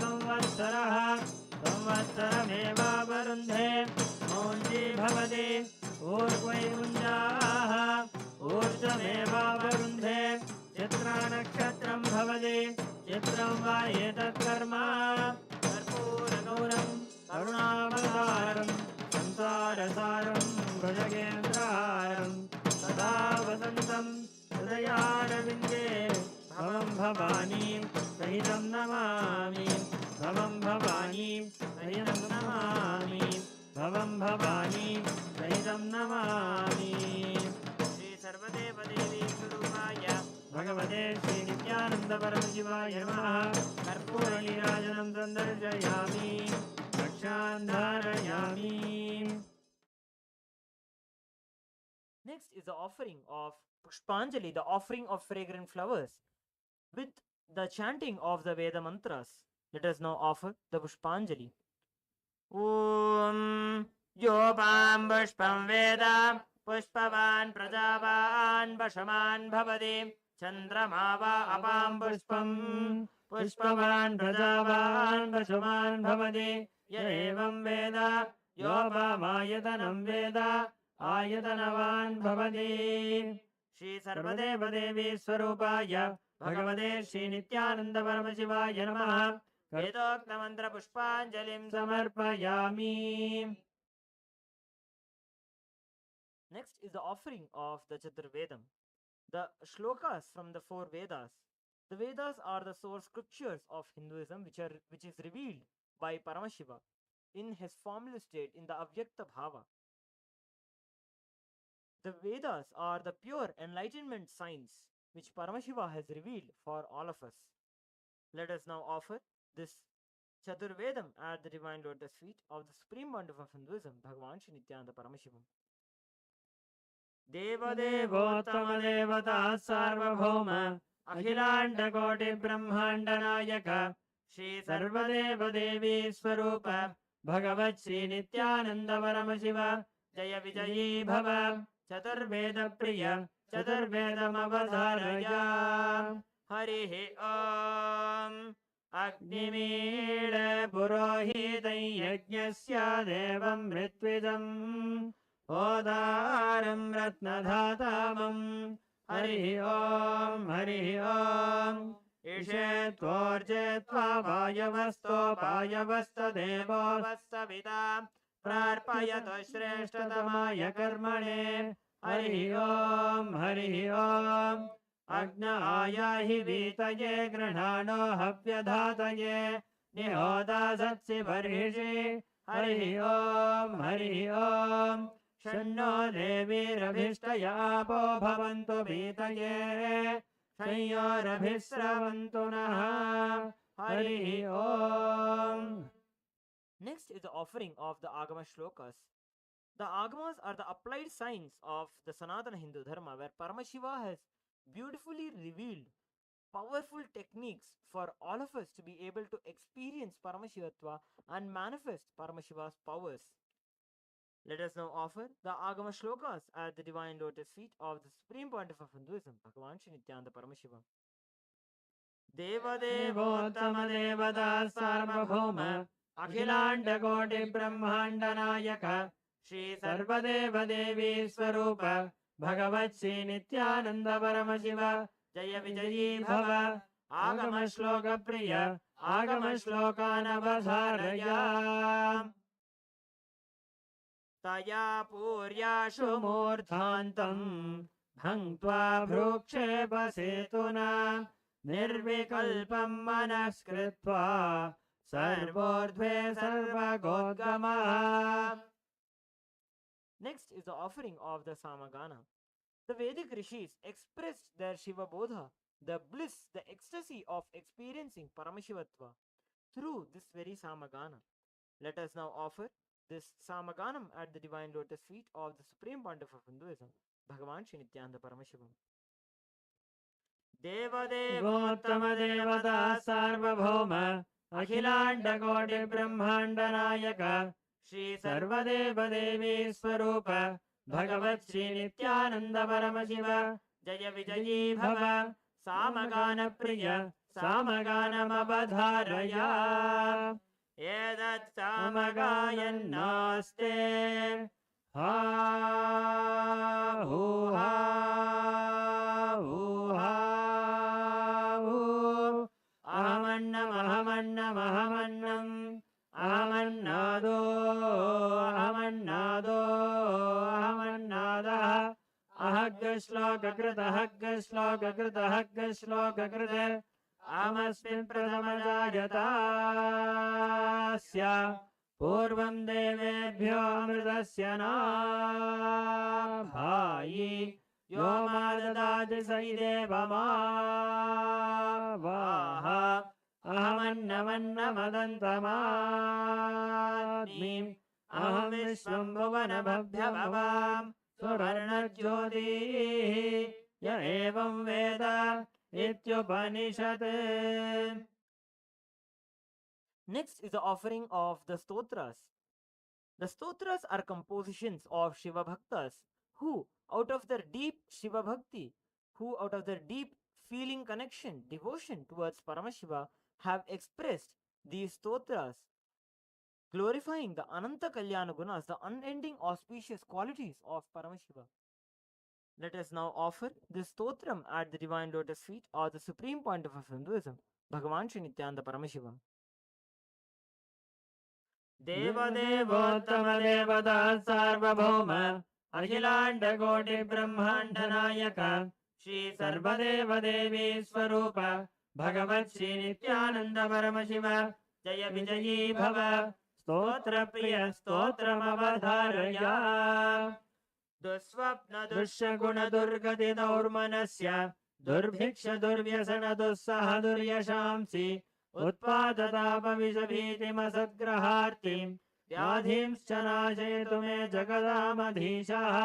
[SPEAKER 3] संवत्सरः संवत्सरमेवावरुन्धे मौञ्जी भवति ऊर्ध्वैमुञ्जाः ऊर्ध्वमेवावरुन्धे चित्रानक्षत्रं भवति चित्रं वा एतत् कर्म कर्पूरगौरं करुणावतारं संसारसारं भुजगेन्द्रहारं सदा वसन्तं हृदयारविन्दे भवं भवानीं सहितं नमामि भवं भवानीं सहितं नमामि भवं भवानीं सहितं नमामि
[SPEAKER 2] श्री सर्वदेव देवी स्वरूपाय
[SPEAKER 3] भगवते श्रीनित्यानन्दपरमशिवाय नमः कर्पूरनीराजनं सन्दर्शयामि रक्षां धारयामि
[SPEAKER 2] Next is the offering of Pushpanjali, the offering of fragrant flowers, with the chanting of the Veda mantras. Let us now offer the Pushpanjali. Om Yopam Pushpam Veda Pushpavan Prajavan Vashaman Bhavati Chandrama va Apam Pushpam
[SPEAKER 3] पुष्पवान् प्रजावान् वशवान् भवति य एवं वेद योपामायतनं वेद आयतनवान् भवति श्री सर्वदेव देवी स्वरूपाय भगवते श्रीनित्यानन्दपरमशिवाय नमः
[SPEAKER 2] वेदोक्तमन्त्र पुष्पाञ्जलिं
[SPEAKER 3] समर्पयामि
[SPEAKER 2] Next is the offering of the Chaturvedam, the shlokas from the four Vedas. The Vedas are the source scriptures of Hinduism, which is revealed by Paramashiva in his formless state in the Avyakta Bhava. The Vedas are the pure enlightenment signs which Paramashiva has revealed for all of us. Let us now offer this Chaturvedam at the Divine Lotus feet of the Supreme Pontiff of Hinduism, Bhagavan Shri Nithyananda Paramashivam.
[SPEAKER 3] देवदेवोत्तमदेवता सार्वभौम अखिलाण्डकोटिब्रह्माण्डनायक श्री सर्वदेव देवी स्वरूप भगवत् श्रीनित्यानन्दपरमशिव जय विजयी भव चतुर्वेदप्रिय चतुर्वेदमवधारय
[SPEAKER 2] हरिः ॐ
[SPEAKER 3] अग्निमीळ पुरोहितं यज्ञस्य देवं ऋत्विजम् ओदारं रत्नधातामम् हरिः ॐ ईशे त्वोर्जेत्वा वायवस्तोपायवस्तदेवो
[SPEAKER 2] वत्सविता
[SPEAKER 3] प्रार्पयतु श्रेष्ठतमाय कर्मणे हरिः ॐ अग्न आयाहि वीतये गृह्णाणो हव्यधातये निहोदासत्सि बर्हिषि हरिः ॐ षण्णो देवीरभिष्टयापो भवन्तु भीतये संयोरभिस्रवन्तु नः हरिः ॐ
[SPEAKER 2] Next is the offering of the Agama shlokas. The Agamas are the applied science of the Sanatana Hindu Dharma, where Paramashiva has beautifully revealed powerful techniques for all of us to be able to experience Paramashivatva and manifest Paramashiva's powers. Let us now offer the Agama Shlokas at the divine lotus feet of the Supreme Pontiff of Hinduism, Bhagavan Shri Nithyananda Paramashiva.
[SPEAKER 3] देवोत्तम Devdas सार्वभौम अखिलांड कोटि ब्रह्मांड नायक श्री सर्वदेव देवी स्वरूप भगवत् श्री नित्यानंद परम शिव जय विजयी भव आगम श्लोक प्रिय आगम श्लोकानवधारय
[SPEAKER 2] तया पूर्याशु
[SPEAKER 3] मूर्धान्तम् भङ्क्त्वा भ्रूक्षेप सेतुना निर्विकल्पं मनस्कृत्वा सर्वोर्ध्वे सर्वगोद्गमः.
[SPEAKER 2] Next is the offering of the Samagana. The Vedic rishis expressed their Shiva Bodha, the bliss, the ecstasy of experiencing Paramashivatva through this very Samagana. Let us now offer this Samaganam at the divine lotus feet of the Supreme Pontiff of Hinduism, Bhagavan Shri Nithyananda Paramashivam.
[SPEAKER 3] देवोत्तम देवता सार्वभौम अखिलांड कोटि ब्रह्मांड नायक श्री सर्वदेव देवी स्वरूप भगवत् श्री नित्यानंद परम शिव जय विजयी भव सामगान प्रिय सामगानमवधारय एतत् सामगायन्नास्ते हा हूहा अहमन्नमहमन्नमहमन्नम् अहमन्नादो अहमन्नादो अहमन्नादः अहग्गश्लोककृत हग्गश्लोककृत हग्गश्लोककृत अहमस्मिन् प्रथमजायतास्य पूर्वं देवेभ्यो अमृतस्य न भायि यो मा ददाति स देवमावाह अहमन्नमन्नमदन्तमात्मीम् अहं विश्वं भुवनभव्यभवां सुवर्णज्योतिः य एवं वेद इत्युपनिषत्.
[SPEAKER 2] Next is the offering of the stotras. The stotras are compositions of Shiva Bhaktas who, out of their deep Shiva Bhakti, who out of their deep feeling connection, devotion towards Paramashiva, have expressed these stotras, glorifying the Ananta Kalyana Gunas, the unending auspicious qualities of Paramashiva. Let us now offer this stotram at the divine lotus feet of the Supreme Pontiff of Hinduism, Bhagavan Shri Nithyananda Paramashiva.
[SPEAKER 3] देवदेवोत्तम देवता सार्वभौम अखिलांड कोटि ब्रह्मांड नायक श्री सर्वदेव देवी स्वरूप भगवत् श्री नित्यानंद परम शिव जय विजयी भव स्तोत्र प्रिय स्तोत्रमवधारय दुस्वप्न दुष्यगुण दुर्गति दौर्मनस्य दुर्भिक्ष दुर्व्यसन दुस्सह दुर्यशांसि उत्पादतापविषभीतिमसद्ग्रहार्तिं व्याधिंश्च नाशयतु मे जगदामधीशः.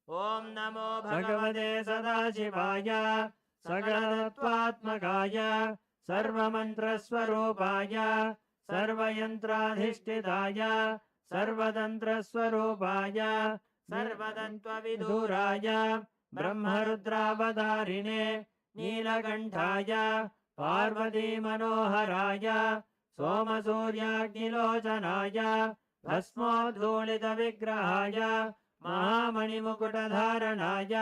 [SPEAKER 3] ॐ नमो भगवते सदाशिवाय सकलतत्त्वात्मकाय सर्वमन्त्रस्वरूपाय सर्वयन्त्राधिष्ठिताय सर्वतन्त्रस्वरूपाय सर्वतन्त्रविधुराय ब्रह्मरुद्रावतारिणे नीलकण्ठाय पार्वती मनोहराय सोमसूर्याग्निलोचनाय भस्मोद्धूलितविग्रहाय महामणिमुकुटधारणाय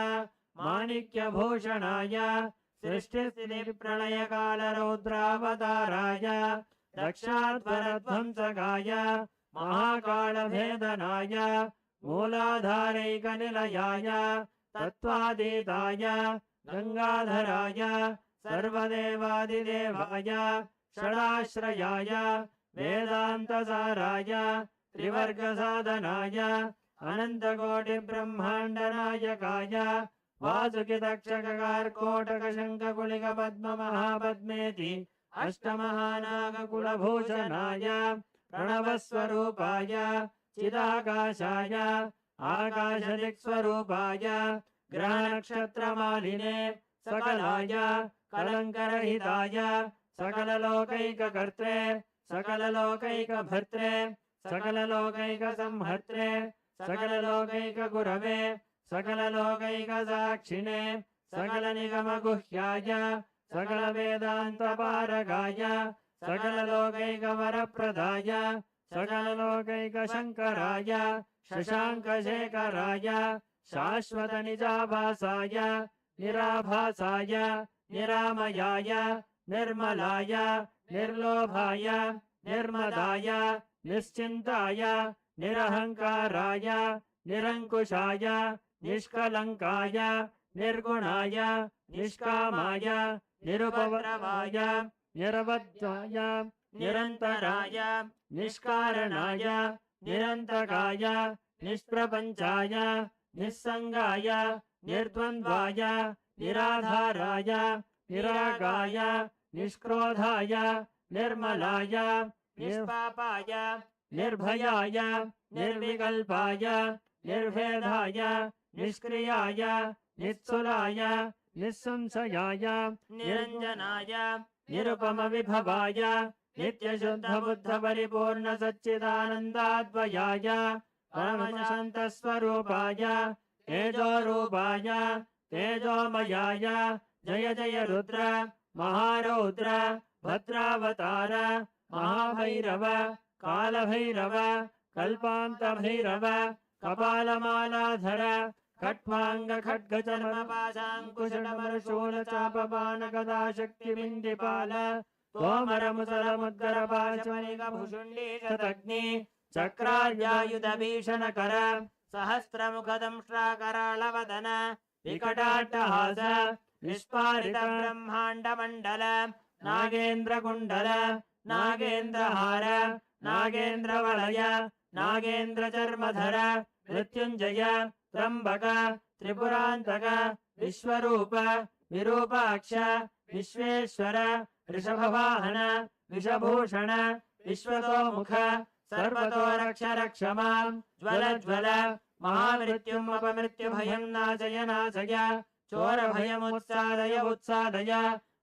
[SPEAKER 3] माणिक्यभूषणाय सृष्टिस्थितिप्रलयकालरौद्रावताराय दक्षाध्वरध्वंसकाय महाकालभेदनाय मूलाधारैकनिलयाय तत्त्वातीताय गंगाधराय सर्वदेवादिदेवाय षडाश्रयाय वेदान्तसाराय त्रिवर्गसाधनाय अनन्तकोटिब्रह्माण्डनायकाय वासुकितक्षककार्कोटकशङ्खकुलिकपद्ममहापद्मेति अष्टमहानागकुलभूषणाय प्रणवस्वरूपाय चिदाकाशाय आकाशदिक्स्वरूपाय ग्रहनक्षत्रमालिने सकलाय कलङ्करहिताय सकललोकैककर्त्रे सकललोकैकभर्त्रे सकललोकैकसंहर्त्रे सकललोकैकगुरवे सकललोकैकसाक्षिणे सकलनिगमगुह्याय सकलवेदान्तपारगाय सकललोकैकवरप्रदाय सकललोकैकशङ्कराय शशाङ्कशेखराय शाश्वतनिजाभासाय निराभासाय निरामयाय निर्मलाय निर्लोभाय निर्मदाय निश्चिन्ताय निरहङ्काराय निरङ्कुशाय निष्कलङ्काय निर्गुणाय निष्कामाय निरुपद्रवाय निरवध्याय निरन्तराय निष्कारणाय निरन्तकाय निष्प्रपञ्चाय निस्सङ्गाय निर्द्वन्द्वाय निराधाराय निरागाय निष्क्रोधाय निर्मलाय निष्पापाय निर्भयाय निर्विकल्पाय निर्भेदाय निष्क्रियाय निःसुलाय निःसंशयाय निरञ्जनाय निरुपमविभवाय नित्यशुद्धबुद्धपरिपूर्णसच्चिदानन्दाद्वयाय परमशान्तस्वरूपाय तेजोरूपाय तेजोमयाय जय जय रुद्र महारौद्र भद्रावतार महाभैरव कालभैरव कल्पान्तभैरव कपालमालाधर खट्वांग खड्गचर्मपाशाङ्कुशटमरशूलचापबाणगदा शक्तिबिण्डिपाल तोमरमुसलमुद्गरपाशमनिकभुषुण्डीशतग्नि चक्रार्यायुधभीषणकर सहस्रमुखदंष्ट्राकराळवदन विकटाट्टहास विस्फारितब्रह्माण्डमण्डल नागेन्द्रकुण्डल नागेन्द्रहार नागेन्द्रवलय नागेन्द्रचर्मधर मृत्युञ्जय त्र्यम्बक त्रिपुरान्तक विश्वरूप विरूपाक्ष विश्वेश्वर ऋषभवाहन विषभूषण विश्वतोमुख सर्वतो रक्ष रक्ष मां ज्वल ज्वल महामृत्युम् अपमृत्युभयं नाशय नाशय चोरभयमुत्सादय उत्सादय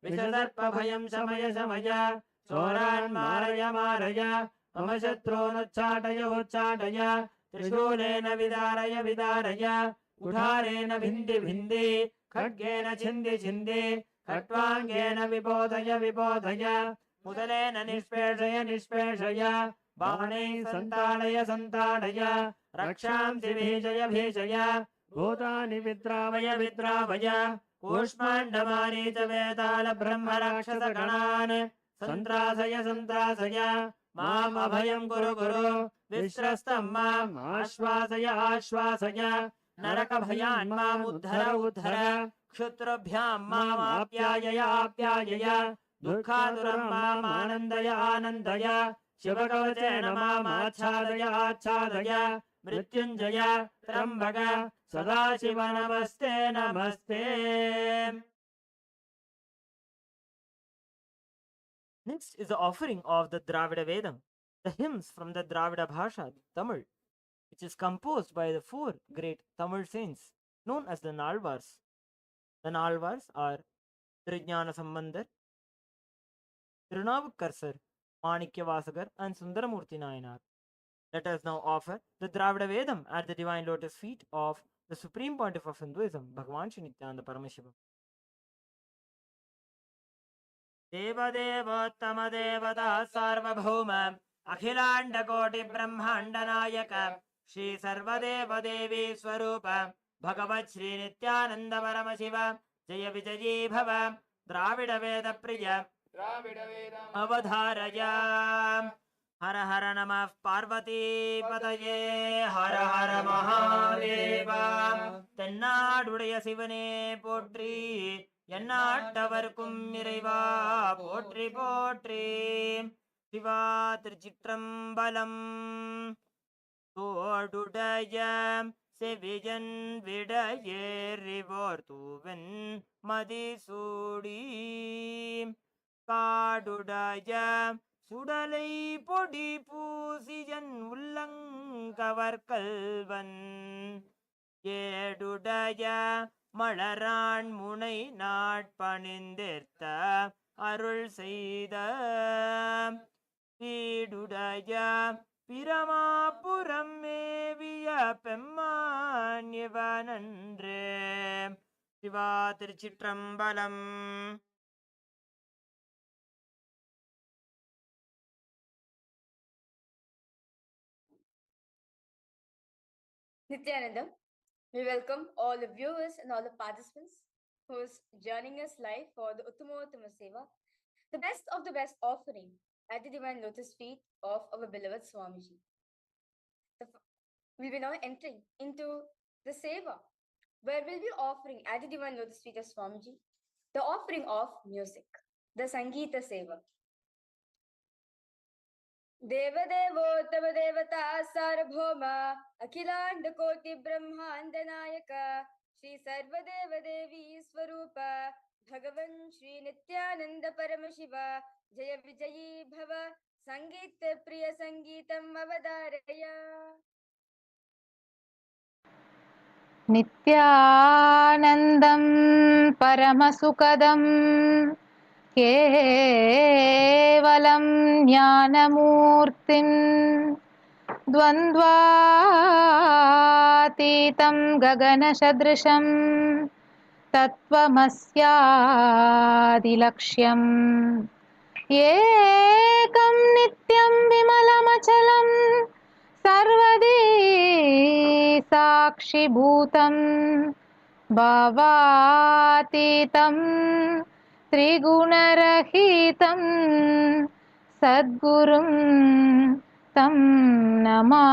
[SPEAKER 3] विषदर्पभयं शमय शमय चोरान् मारय मारय मम शत्रूनुच्चाटय उच्चाटय त्रिशूलेन विदारय विदारय कुठारेण भिन्धि भिन्धि खड्गेन छिन्दि छिन्दि खट्वाङ्गेन विबोधय विबोधय मुदलेन निष्पेषय निष्पेषय बाणैः सन्ताडय सन्ताडय रक्षांसि भीषय भीषय भूतानि विद्रावय विद्रावय कूष्माण्डमारीच वेताल ब्रह्मराक्षसगणान् सन्त्रासय सन्त्रासय माम् अभयं कुरु कुरु विश्रस्तं माम् आश्वासय आश्वासय नरकभयान् माम् उद्धर उद्धर क्षुत्रभ्यां माम् आप्यायय आप्यायय दुःखातुरं माम् आनन्दय आनन्दय शिवकवचेन माम् आच्छादय आच्छादय मृत्युञ्जय त्र्यम्बक सदाशिव नमस्ते नमस्ते.
[SPEAKER 2] Next is the offering of the Dravida Vedam, the hymns from the Dravida Bhasha, Tamil, which is composed by the four great Tamil saints known as the Nalvars. The Nalvars are Trijnana Sambandar, Tirunavukarsar, Manikyavasagar, and Sundaramurti Nayanar. Let us now offer the Dravida Vedam at the divine lotus feet of the Supreme Pontiff of Hinduism, Bhagavan Shri Nithyananda Paramashiva. देवदेवोत्तम देवता सार्वभौम अखिलांड कोटि ब्रह्मांड नायक श्री सर्वदेव देवी स्वरूप भगवत् श्री नित्यानंद परमशिव जय विजयी भव द्राविड वेद प्रिय अवधारय. हर हर नमः पार्वती पतये हर हर महादेव. தென்னாடுடைய சிவனே போற்றி எந்நாட்டவர்க்கும் இறைவா போற்றி போற்றி. சிவா திருச்சிற்றம்பலம். தோடுடைய செவியன் விடையேறிவோர் தூவன் மதிசூடி காடுடைய சுடலை பொடி பூசியன் உள்ளங்கவர்கல்வன் ஏடுடைய மலரான் முனை நாட்பணிந்திர்த்த அருள் செய்த வீடுடைய பிரமாபுரம் மேவிய பெம்மான் இவனன்றே. சிவா திருச்சிற்றம்பலம்.
[SPEAKER 6] Nithyananda, we welcome all the viewers and all the participants who is joining us live for the Uttamottama Seva, the best of the best offering at the divine lotus feet of our beloved Swamiji. We'll be now entering into the Seva, where we'll be offering at the divine lotus feet of Swamiji the offering of music, the Sangeeta Seva. देवदेवोत्तम देवता सार्वभौम अखिलांड कोटि ब्रह्मांड नायक श्री सर्वदेव देवी स्वरूप भगवन् श्री नित्यानंद परम शिव जय विजयी भव संगीत प्रिय संगीतम अवधारय.
[SPEAKER 7] नित्यानन्दं परमसुखदं केवलं ज्ञानमूर्तिं द्वन्द्वातीतं गगनसदृशं तत्त्वमस्यादिलक्ष्यम् एकं नित्यं विमलमचलं सर्वदी साक्षिभूतं भावातीतं त्रिगुणरहितं सद्गुरुं तं नमामि.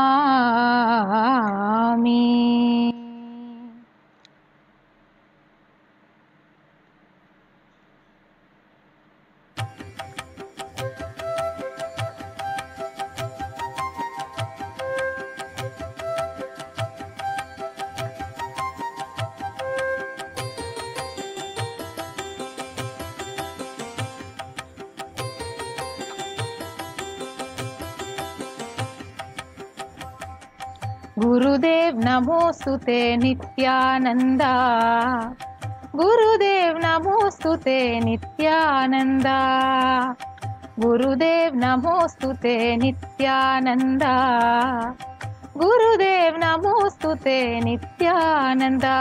[SPEAKER 7] गुरुदेव नमोस्तुते नित्यानंदा, गुरुदेव नमोस्तुते नित्यानंदा, गुरुदेव नमोस्तुते नित्यानंदा, गुरुदेव नमोस्तुते नित्यानंदा.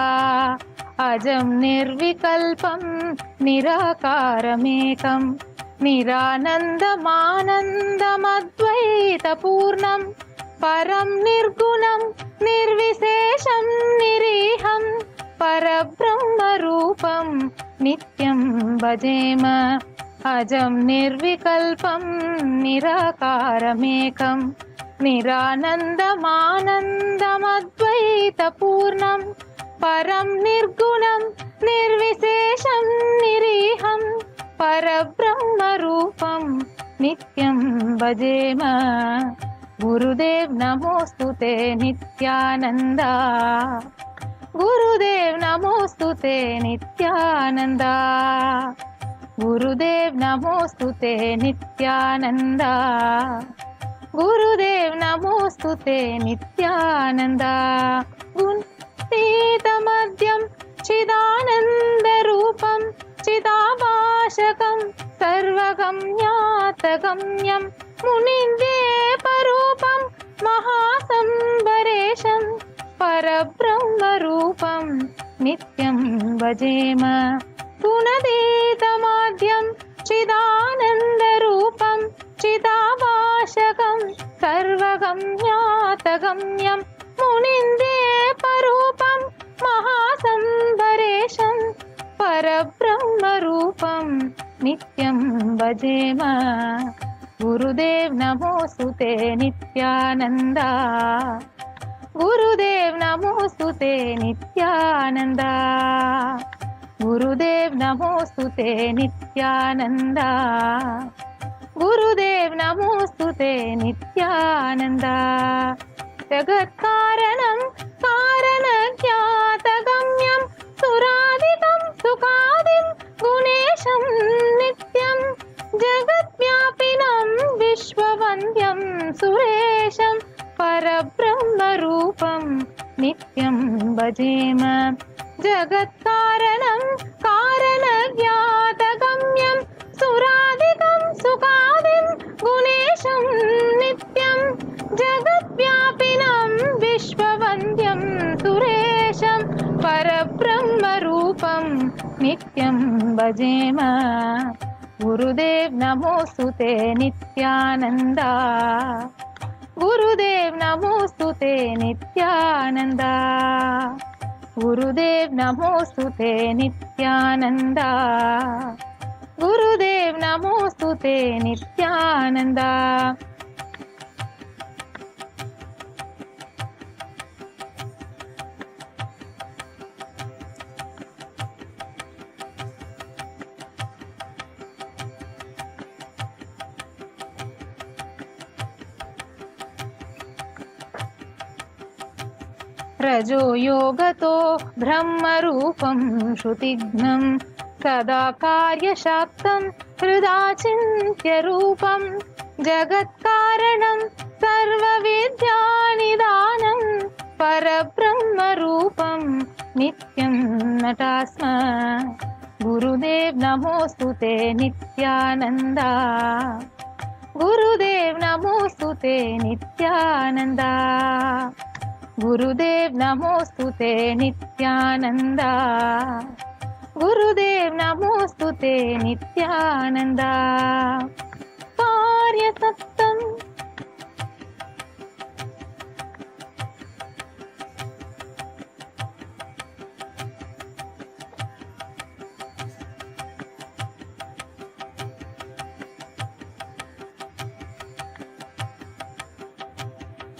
[SPEAKER 7] अजं निर्विकल्पं निराकारमेकं निरानन्दमानन्दमद्वैतपूर्णं परं निर्गुणं निर्विशेषं निरीहं परब्रह्मरूपं नित्यं भजेम. अजं निर्विकल्पं निराकारमेकं निरानन्दमानन्दमद्वैतपूर्णं परं निर्गुणं निर्विशेषं निरीहं परब्रह्मरूपं नित्यं भजेम. गुरुदेव नमोस्तुते नित्यानंदा, गुरुदेव नमोस्तुते नित्यानंदा, गुरुदेव नमोस्तुते नित्यानंदा, गुरुदेव नमोस्तुते नित्यानंदा. गुणतीतमद्यं चिदानन्दरूपं चिदाभाषकं सर्वगम्यातगम्यं मुनिन्द्येपरूपं महासंवरेशं परब्रह्मरूपं नित्यं भजेम. गुणतीतमाद्यं चिदानन्दरूपं चिदाभाषकं सर्वगम्यातगम्यं मुनिन्द्येपरूपं महासंवरेशं परब्रह्मरूपं नित्यं भजेम. गुरुदेव नमोस्तुते नित्यानंदा, गुरुदेव नमोस्तुते नित्यानंदा, गुरुदेव नमोस्तुते नित्यानंदा, गुरुदेव नमोस्तुते नित्यानंदा. जगत्कारणं कारणज्ञातगम्यं सुरादितं सुखादिं गुणेशं नित्यं जगद्व्यापिनं विश्व सुरेशं परब्रह्मरूपं नित्यं भजेम जगत्कारणं कारणज्ञातगम्यं सुरादिकं सुखादिं गुणेशं नित्यं जगद्व्यापिनं विश्ववन्द्यं सुरेशं परब्रह्मरूपं नित्यं भजेम गुरुदेव नमोस्तुते नित्यानन्दा गुरुदेव नमोस्तुते नित्यानन्दा गुरुदेव नमोस्तुते नित्यानन्दा गुरुदेव नमोस्तुते नित्यानन्दा रजो योगतो ब्रह्मरूपं श्रुतिघ्नं सदा कार्यशाक्तं हृदा चिन्त्यरूपं जगत्कारणं सर्वविद्यानिदानं परब्रह्मरूपं नित्यं नटास्म गुरुदेव नमोस्तुते नित्यानन्दा गुरुदेव नमोस्तुते नित्यानन्दा गुरुदेव नमोस्तुते नित्यानन्दा गुरुदेव नमोस्तुते नित्यानन्दा कार्यसक्तम्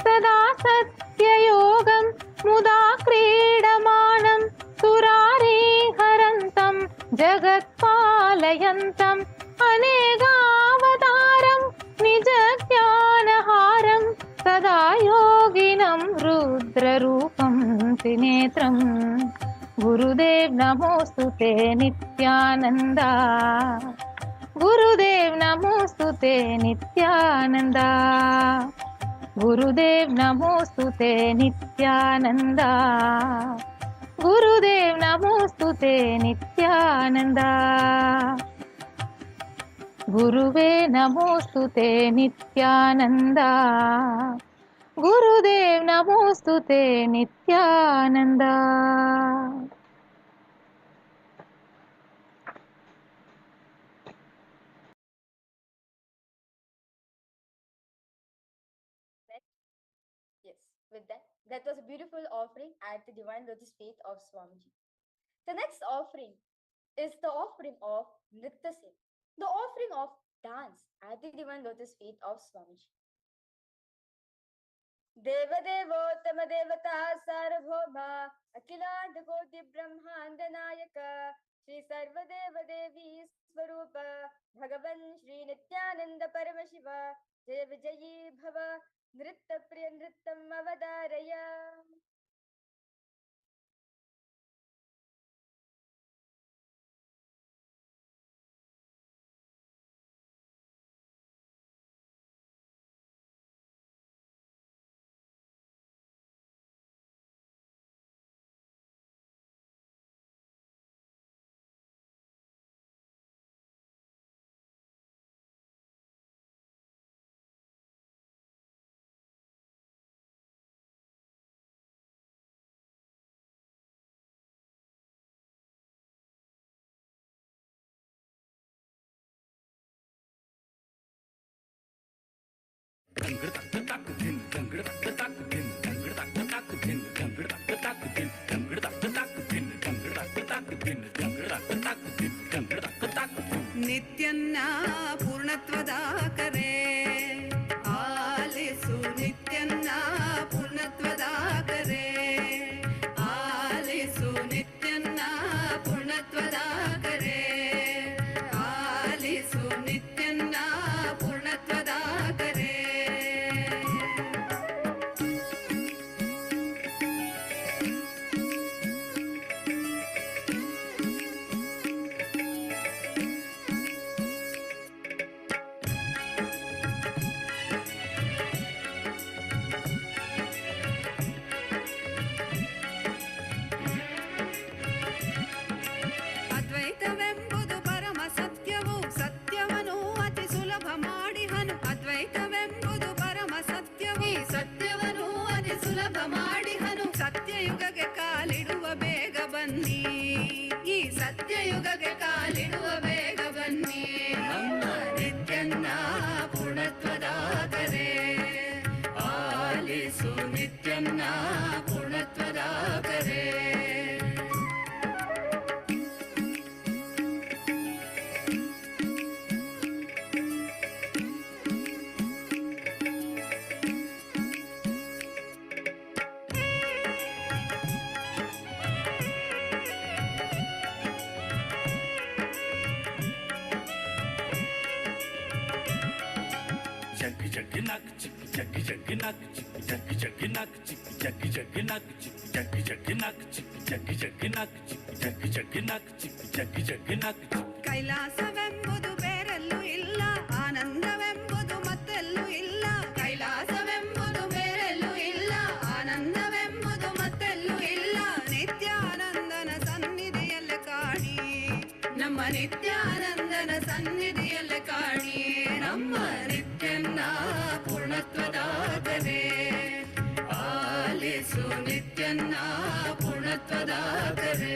[SPEAKER 7] सदा सत्ययोगं मुदा क्रीडमानं सुरारिहरन्तं जगत्पालयन्तम् अनेकावतारं निजज्ञानहारं सदा योगिनं रुद्ररूपं त्रिनेत्रं गुरुदेव नमोस्तुते नित्यानन्दा गुरुदेव नमोस्तुते नित्यानन्दा गुरुदेव नमोस्तुते नित्यानन्दा गुरुदेव नमोस्तुते नित्यानन्दा गुरुवे नमोस्तुते नित्यानन्दा गुरुदेव नमोस्तुते Nityananda
[SPEAKER 6] Yes, with that was a beautiful offering at the divine lotus feet of Swamiji. The next offering is the offering of Nritya Seva, the offering of dance at the divine lotus feet of Swamiji. Devottama Devata Sarvabhauma Akhilanda Koti Brahmanda Nayaka Shri Sarvadeva Devi Swarupa Bhagavan Shri Nithyananda Paramashiva Jai Vijayi Bhava Nritta Priya Nrittam Avadaraya.
[SPEAKER 8] ನಿತ್ಯನ್ನ ಪೂರ್ಣತ್ವದಾಕರೆ ಆಲಿಸು ನಿತ್ಯನ್ನ ಪೂರ್ಣತ್ವದಾಕರೆ ಆಲಿಸು ನಿತ್ಯನ್ನ ಪೂರ್ಣತ್ವದಾಕರೆ ಆಲಿಸು ನಿತ್ಯನ್ನ ಪೂರ್ಣತ್ವದಾಕರೆ पूर्णत्वदाकरे ಕೈಲಾಸವೆಂಬುದು ಬೇರೆಲ್ಲೂ ಇಲ್ಲ ಆನಂದವೆಂಬುದು ಮತ್ತೆಲ್ಲೂ ಇಲ್ಲ ಕೈಲಾಸವೆಂಬುದು ಬೇರೆಲ್ಲೂ ಇಲ್ಲ ಆನಂದವೆಂಬುದು ಮತ್ತೆಲ್ಲೂ ಇಲ್ಲ ನಿತ್ಯಾನಂದನ ಸನ್ನಿಧಿಯಲ್ಲಿ ಕಾಣಿ ನಮ್ಮ ನಿತ್ಯಾನಂದನ ಸನ್ನಿಧಿಯಲ್ಲಿ ಕಾಣಿ ನಮ್ಮ ನಿತ್ಯನ್ನ ಪೂರ್ಣತ್ವದಾಗದೆ ಆಲಿಸು ನಿತ್ಯನ್ನ ಪೂರ್ಣತ್ವದಾಗದೆ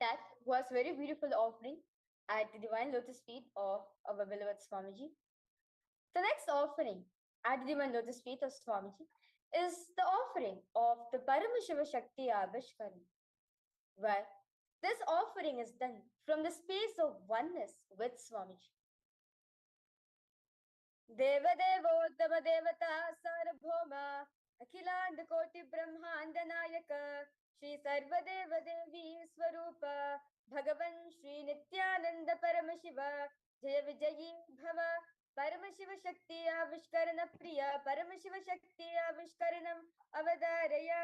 [SPEAKER 6] That was very beautiful offering at the divine lotus feet of our beloved Swamiji. The next offering at the divine lotus feet of Swamiji is the offering of the Paramashiva Shakti Abhishekam, where this offering is done from the space of oneness with Swamiji. Devadevottama Devata Sarabhoma Akhiland Koti Brahmanda Nayaka Shri Sarvadeva Devi Swarupa Bhagavan Shri Nithyananda Paramashiva Jaya Vijayi Bhava Paramashiva Shakti Avishkarana Priya Paramashiva Shakti Avishkaranam Avadaraya.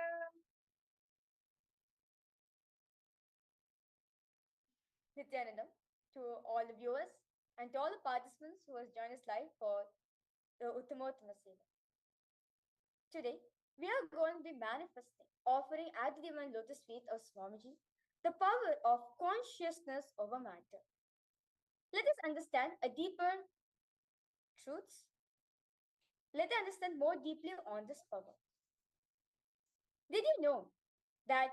[SPEAKER 6] Nithyanandam to all the viewers and to all the participants who has joined us live for the Uttamottama Seva. Today, we are going to be manifesting, offering at the divine lotus feet of Swamiji, the power of consciousness over matter. Let us understand a deeper truths. Let us understand more deeply on this power. Did you know that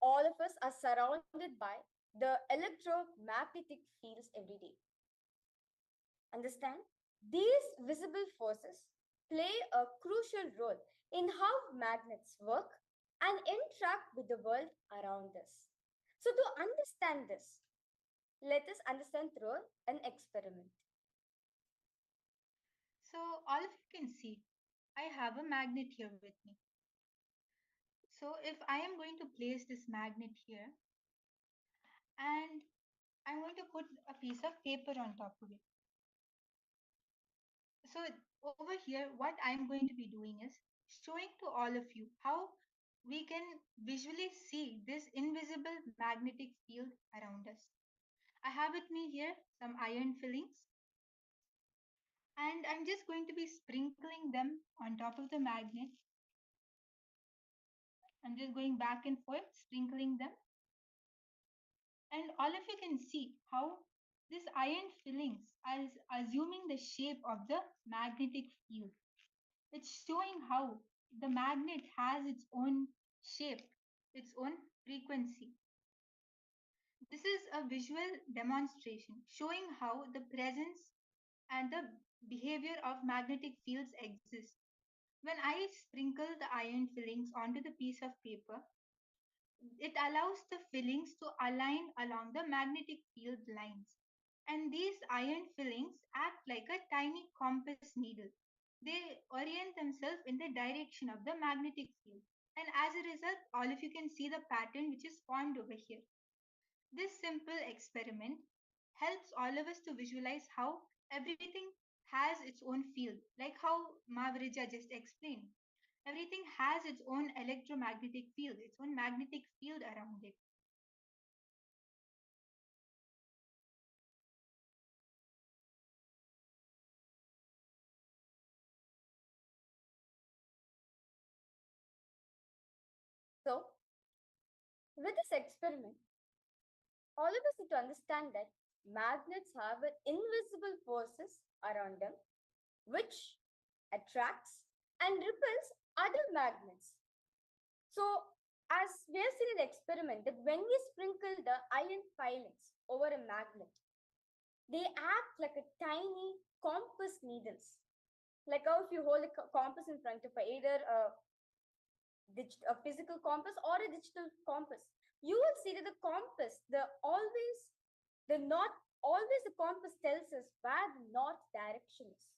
[SPEAKER 6] all of us are surrounded by the electromagnetic fields every day? Understand, these visible forces play a crucial role in how magnets work and interact with the world around us. So, to understand this, let us understand through an experiment.
[SPEAKER 9] So all of you can see, I have a magnet here with me. So if I am going to place this magnet here and I'm going to put a piece of paper on top of it. So over here, what I'm going to be doing is showing to all of you how we can visually see this invisible magnetic field around us. I have with me here some iron fillings, and I'm just going to be sprinkling them on top of the magnet. I'm just going back and forth, sprinkling them. And all of you can see how this iron fillings is assuming the shape of the magnetic field. It's showing how the magnet has its own shape its own frequency. This is a visual demonstration showing how the presence and the behavior of magnetic fields exist. When I sprinkle the iron fillings onto the piece of paper, it allows the fillings to align along the magnetic field lines. And these iron fillings act like a tiny compass needle. They orient themselves in the direction of the magnetic field. And as a result, all of you can see the pattern which is formed over here. This simple experiment helps all of us to visualize how everything has its own field, like how Mavrija just explained. Everything has its own electromagnetic field, its own magnetic field around it.
[SPEAKER 6] So, with this experiment, all of us need to understand that magnets have invisible forces around them which attracts and repels other magnets. So, as we have seen in the experiment, that when we sprinkle the iron filings over a magnet, they act like a tiny compass needles. Like how if you hold a compass in front of either a physical compass or a digital compass, you will see that the compass, the north, always the compass tells us where the north direction is,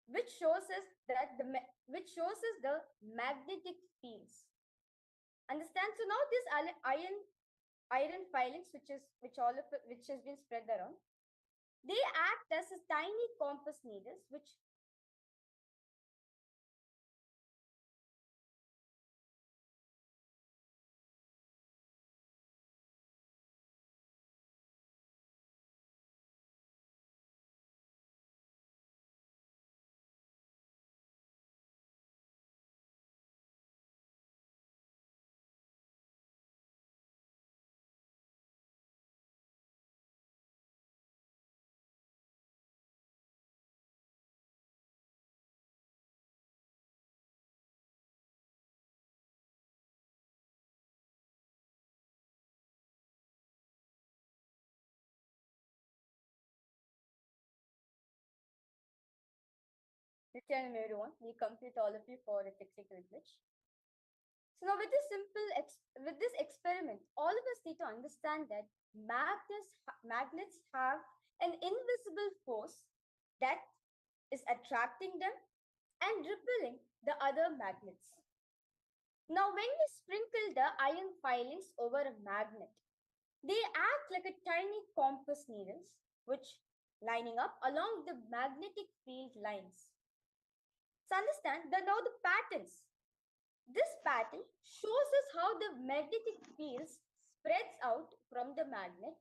[SPEAKER 6] which shows us which shows us the magnetic fields. Understand? So now this iron filings, which has been spread around, they act as a tiny compass needles, which Nithyananda everyone, we complete all of you for a technical glitch. So now with this experiment, all of us need to understand that magnets have an invisible force that is attracting them and repelling the other magnets. Now, when we sprinkle the iron filings over a magnet, they act like a tiny compass needles, which lining up along the magnetic field lines. So understand the now the patterns. This pattern shows us how the magnetic fields spreads out from the magnet,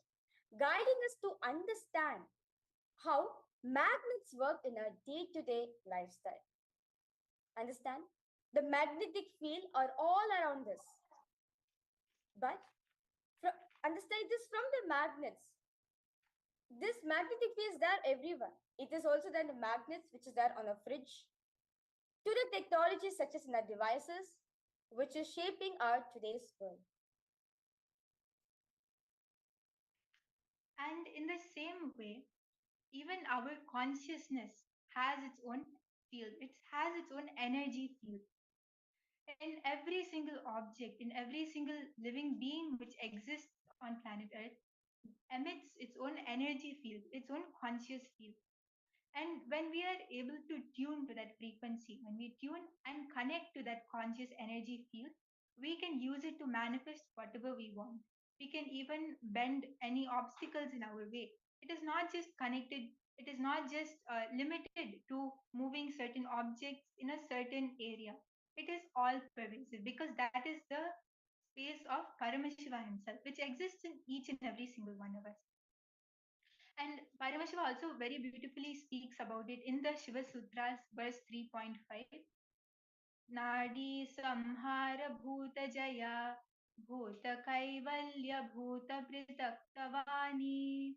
[SPEAKER 6] guiding us to understand how magnets work in our day-to-day lifestyle. Understand? The magnetic field are all around us. But understand this from the magnets. This magnetic field is there everywhere. It is also there in the magnets, which is there on a fridge, to the technologies such as in our devices, which is shaping our today's world.
[SPEAKER 9] And in the same way, even our consciousness has its own field, it has its own energy field. In every single object, in every single living being which exists on planet Earth, emits its own energy field, its own conscious field. And when we are able to tune to that frequency, when we tune and connect to that conscious energy field, we can use it to manifest whatever we want. We can even bend any obstacles in our way. It is not just connected, it is not just limited to moving certain objects in a certain area. It is all pervasive because that is the space of Paramashiva himself, which exists in each and every single one of us. And Paramashiva also very beautifully speaks about it in the Shiva Sutras, verse 3.5. Nadi samhara bhuta jaya bhuta kaivalya bhuta pritaktavani.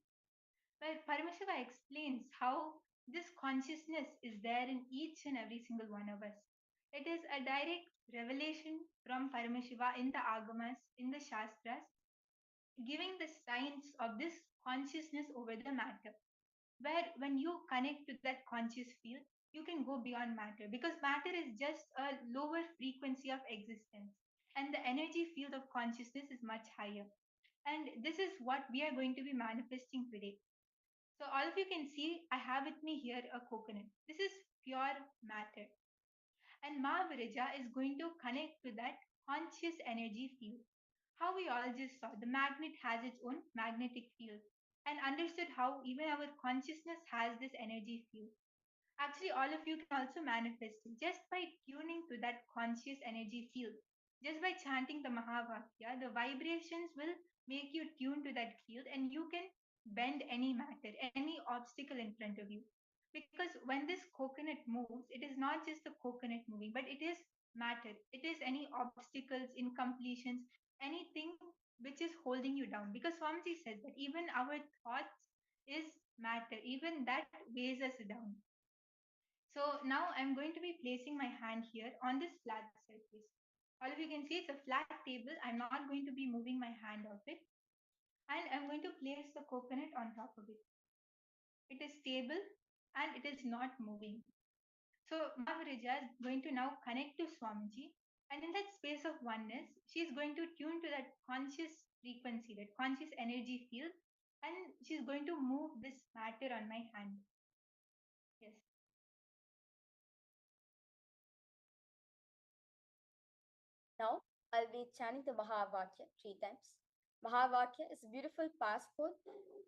[SPEAKER 9] Where Paramashiva explains how this consciousness is there in each and every single one of us. It is a direct revelation from Paramashiva in the Agamas, in the Shastras, giving the science of this consciousness over the matter. Where when you connect to that conscious field, you can go beyond matter because matter is just a lower frequency of existence, and the energy field of consciousness is much higher. And this is what we are going to be manifesting today. So, all of you can see, I have with me here a coconut. This is pure matter. And Ma Virija is going to connect to that conscious energy field. How we all just saw, the magnet has its own magnetic field, and understood how even our consciousness has this energy field. Actually, all of you can also manifest it just by tuning to that conscious energy field. Just by chanting the Mahavakya, the vibrations will make you tune to that field and you can bend any matter, any obstacle in front of you. Because when this coconut moves, it is not just the coconut moving, but it is matter. It is any obstacles, incompletions, anything which is holding you down. Because Swamiji says that even our thoughts is matter, even that weighs us down. So now I'm going to be placing my hand here on this flat surface. All of you can see it's a flat table. I'm not going to be moving my hand off it. And I'm going to place the coconut on top of it. It is stable and it is not moving. So Mahavarija is going to now connect to Swamiji. And in that space of oneness, she is going to tune to that conscious frequency, that conscious energy field. And she's going to move this matter on my hand. Yes.
[SPEAKER 6] Now, I'll be chanting the Mahavakya 3 times. Mahavakya is a beautiful passport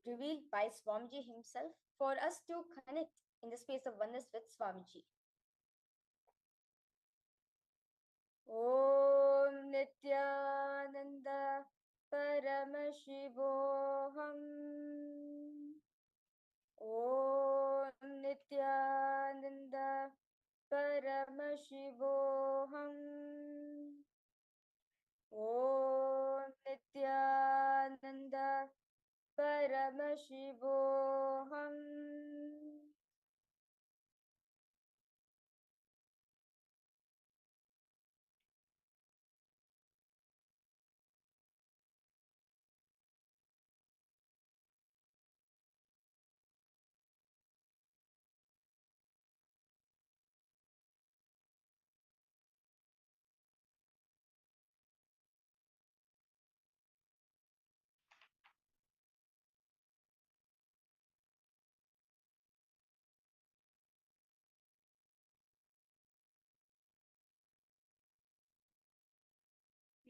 [SPEAKER 6] revealed by Swamiji himself for us to connect in the space of oneness with Swamiji. Om Nithyananda Paramashivoham. Om Nithyananda Paramashivoham. Om Nithyananda Paramashivoham.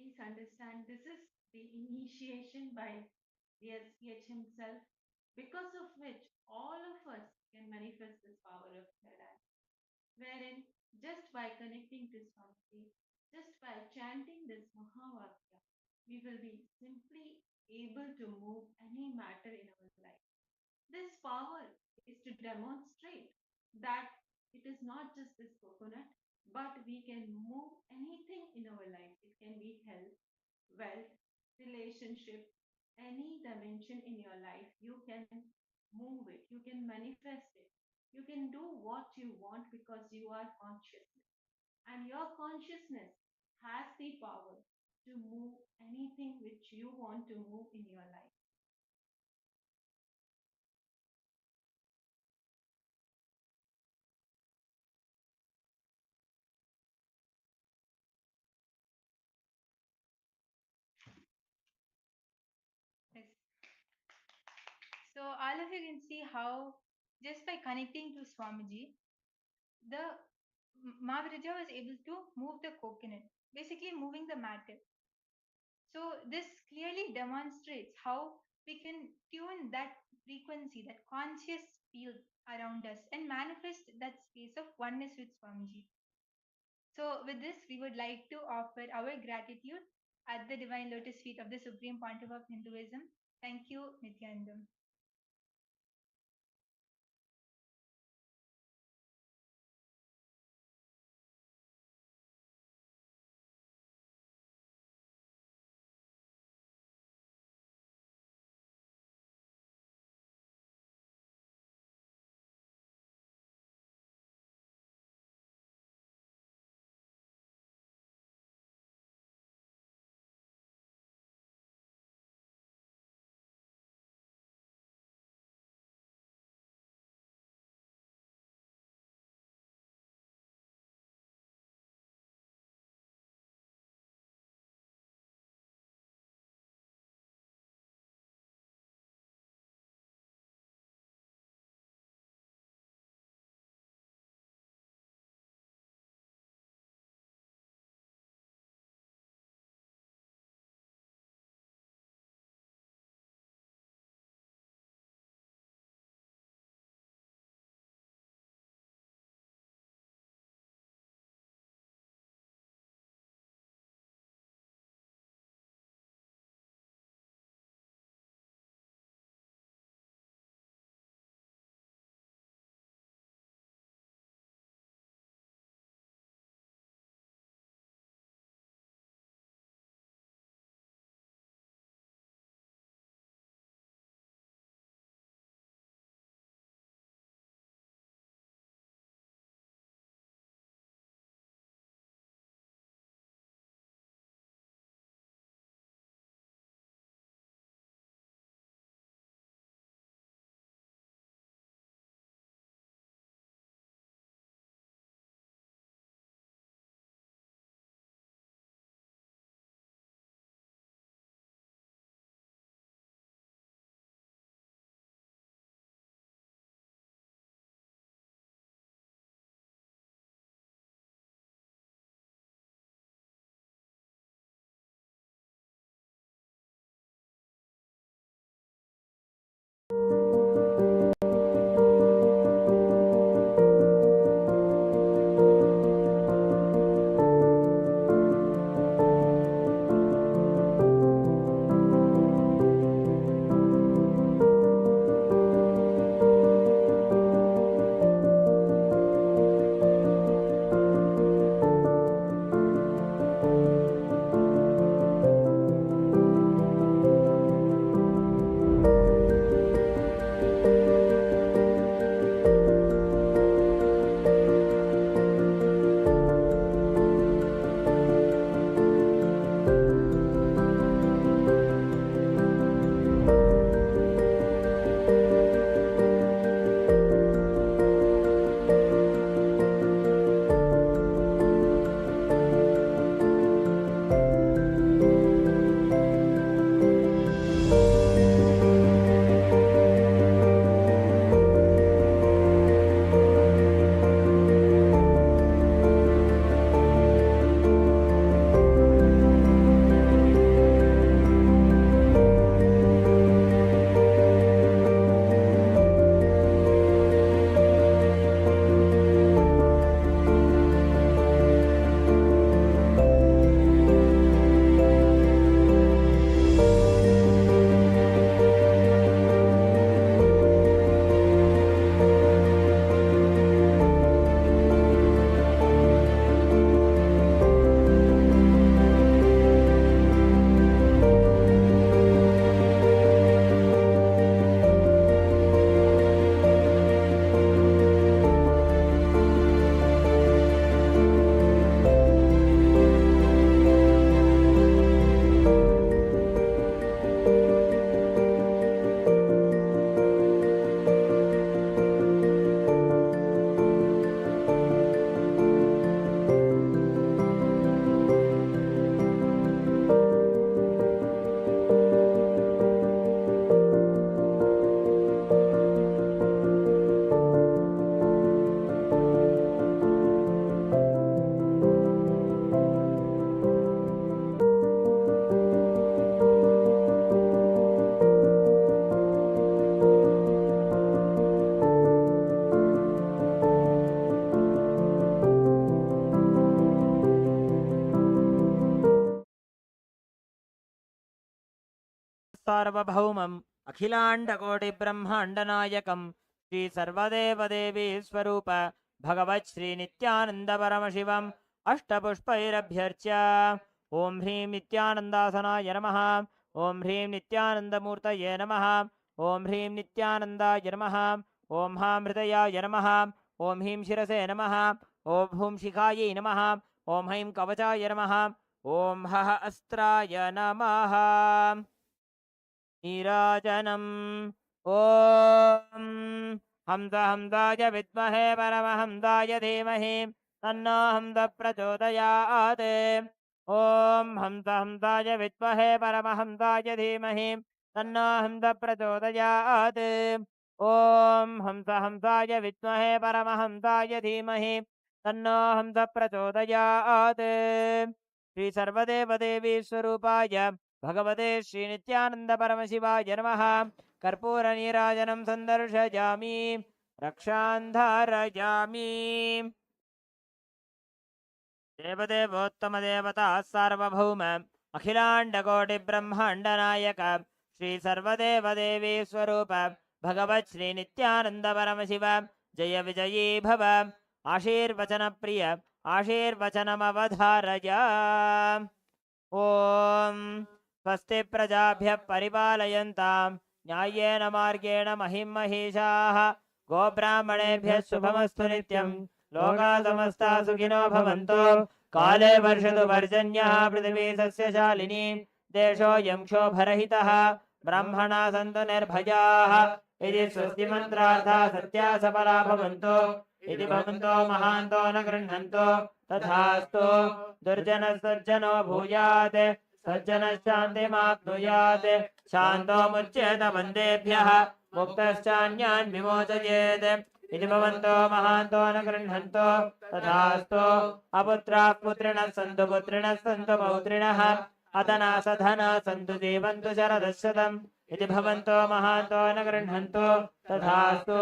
[SPEAKER 3] Please understand this is the initiation by the SPH himself, because of which all of us can manifest this power of Veda, wherein just by connecting to Swamiji, just by chanting this Mahavakya, we will be simply able to move any matter in our life. This power is to demonstrate that it is not just this coconut, but we can move anything in our life. It can be health, wealth, relationship, any dimension in your life. You can move it, you can manifest it, you can do what you want because you are consciousness. And your consciousness has the power to move anything which you want to move in your life.
[SPEAKER 9] Yes. So all of you can see how just by connecting to Swamiji, the Mahavirja was able to move the coconut, basically moving the matter. So this clearly demonstrates how we can tune that frequency, that conscious field around us and manifest that space of oneness with Swamiji. So with this, we would like to offer our gratitude at the divine lotus feet of the Supreme Pontiff of Hinduism. Thank you, Nithyananda.
[SPEAKER 2] सार्वभौमम् अखिलाण्डकोटिब्रह्माण्डनायकं Shri सर्वदेवदेवी स्वरूप भगवत् श्री नित्यानंद परमशिवम् अष्टपुष्पैरभ्यर्च्य ओं ह्रीं नित्यानन्दासनाय नमः। ओं ह्रीं नित्यानन्दमूर्तये नमः। ओं ह्रीं नित्यानन्दाय नमः। ओं हां हृदयाय नमः। ओं ह्रीं शिरसे नमः। ओं हूं शिखायै नमः। ओं हैं कवचाय नमः। ओं हः अस्त्राय नमः। नीराजनम् ॐ हंसाय विद्महे परमहंसाय धीमहि तन्नो हंस प्रचोदयात्। ॐ हंसाय विद्महे परमहंसाय धीमहि तन्नो हंस प्रचोदयात्। ॐ हंसाय विद्महे परमहंसाय धीमहि तन्नो हंस प्रचोदयात्। श्री सर्वदेवदेवी स्वरूपाय भगवते श्री नित्यानंद परमशिवाय नमः। कर्पूरनीराजनं सन्दर्शयामि रक्षान्धारयामि। देवदेवोत्तमदेवता सार्वभौम अखिलाण्डकोटिब्रह्माण्डनायक श्री सर्वदेवदेवी स्वरूप भगवत् श्री नित्यानंद परमशिव जय विजयी भव। आशीर्वचन प्रिय आशीर्वचनमवधारय। ॐ स्वस्ति प्रजाभ्यः परिपालयन्तां न्याय्येन मार्गेण महिं महिषाः। गोब्राह्मणेभ्यः शुभमस्तु नित्यं। लोकाः समस्ताः सुखिनो भवन्तु। काले वर्षतु पर्जन्यः पृथिवी सस्यशालिनी। देशोऽयं क्षोभरहितः। ब्राह्मणाः सन्तु निर्भयाः। इति स्वस्तिमन्त्रार्थाः सत्याः सफला भवन्तु। इति भवन्तो महान्तो न गृह्णन्तु। तथास्तु। दुर्जनः भूयात् सज्जनश्शान्तिमाप्नुयात्। शान्तो मुच्येत बन्देभ्यः मुक्तश्चान्यान् विमोचयेत्। इति भवन्तो महान्तो न गृह्णन्तु। तथास्तु। अपुत्राः पुत्रिणः सन्तु पुत्रिणः सन्तु पौत्रिणः। अधनाः सधनाः सन्तु जीवन्तु शरदशतम्। इति भवन्तो महान्तो न गृह्णन्तु। तथास्तु।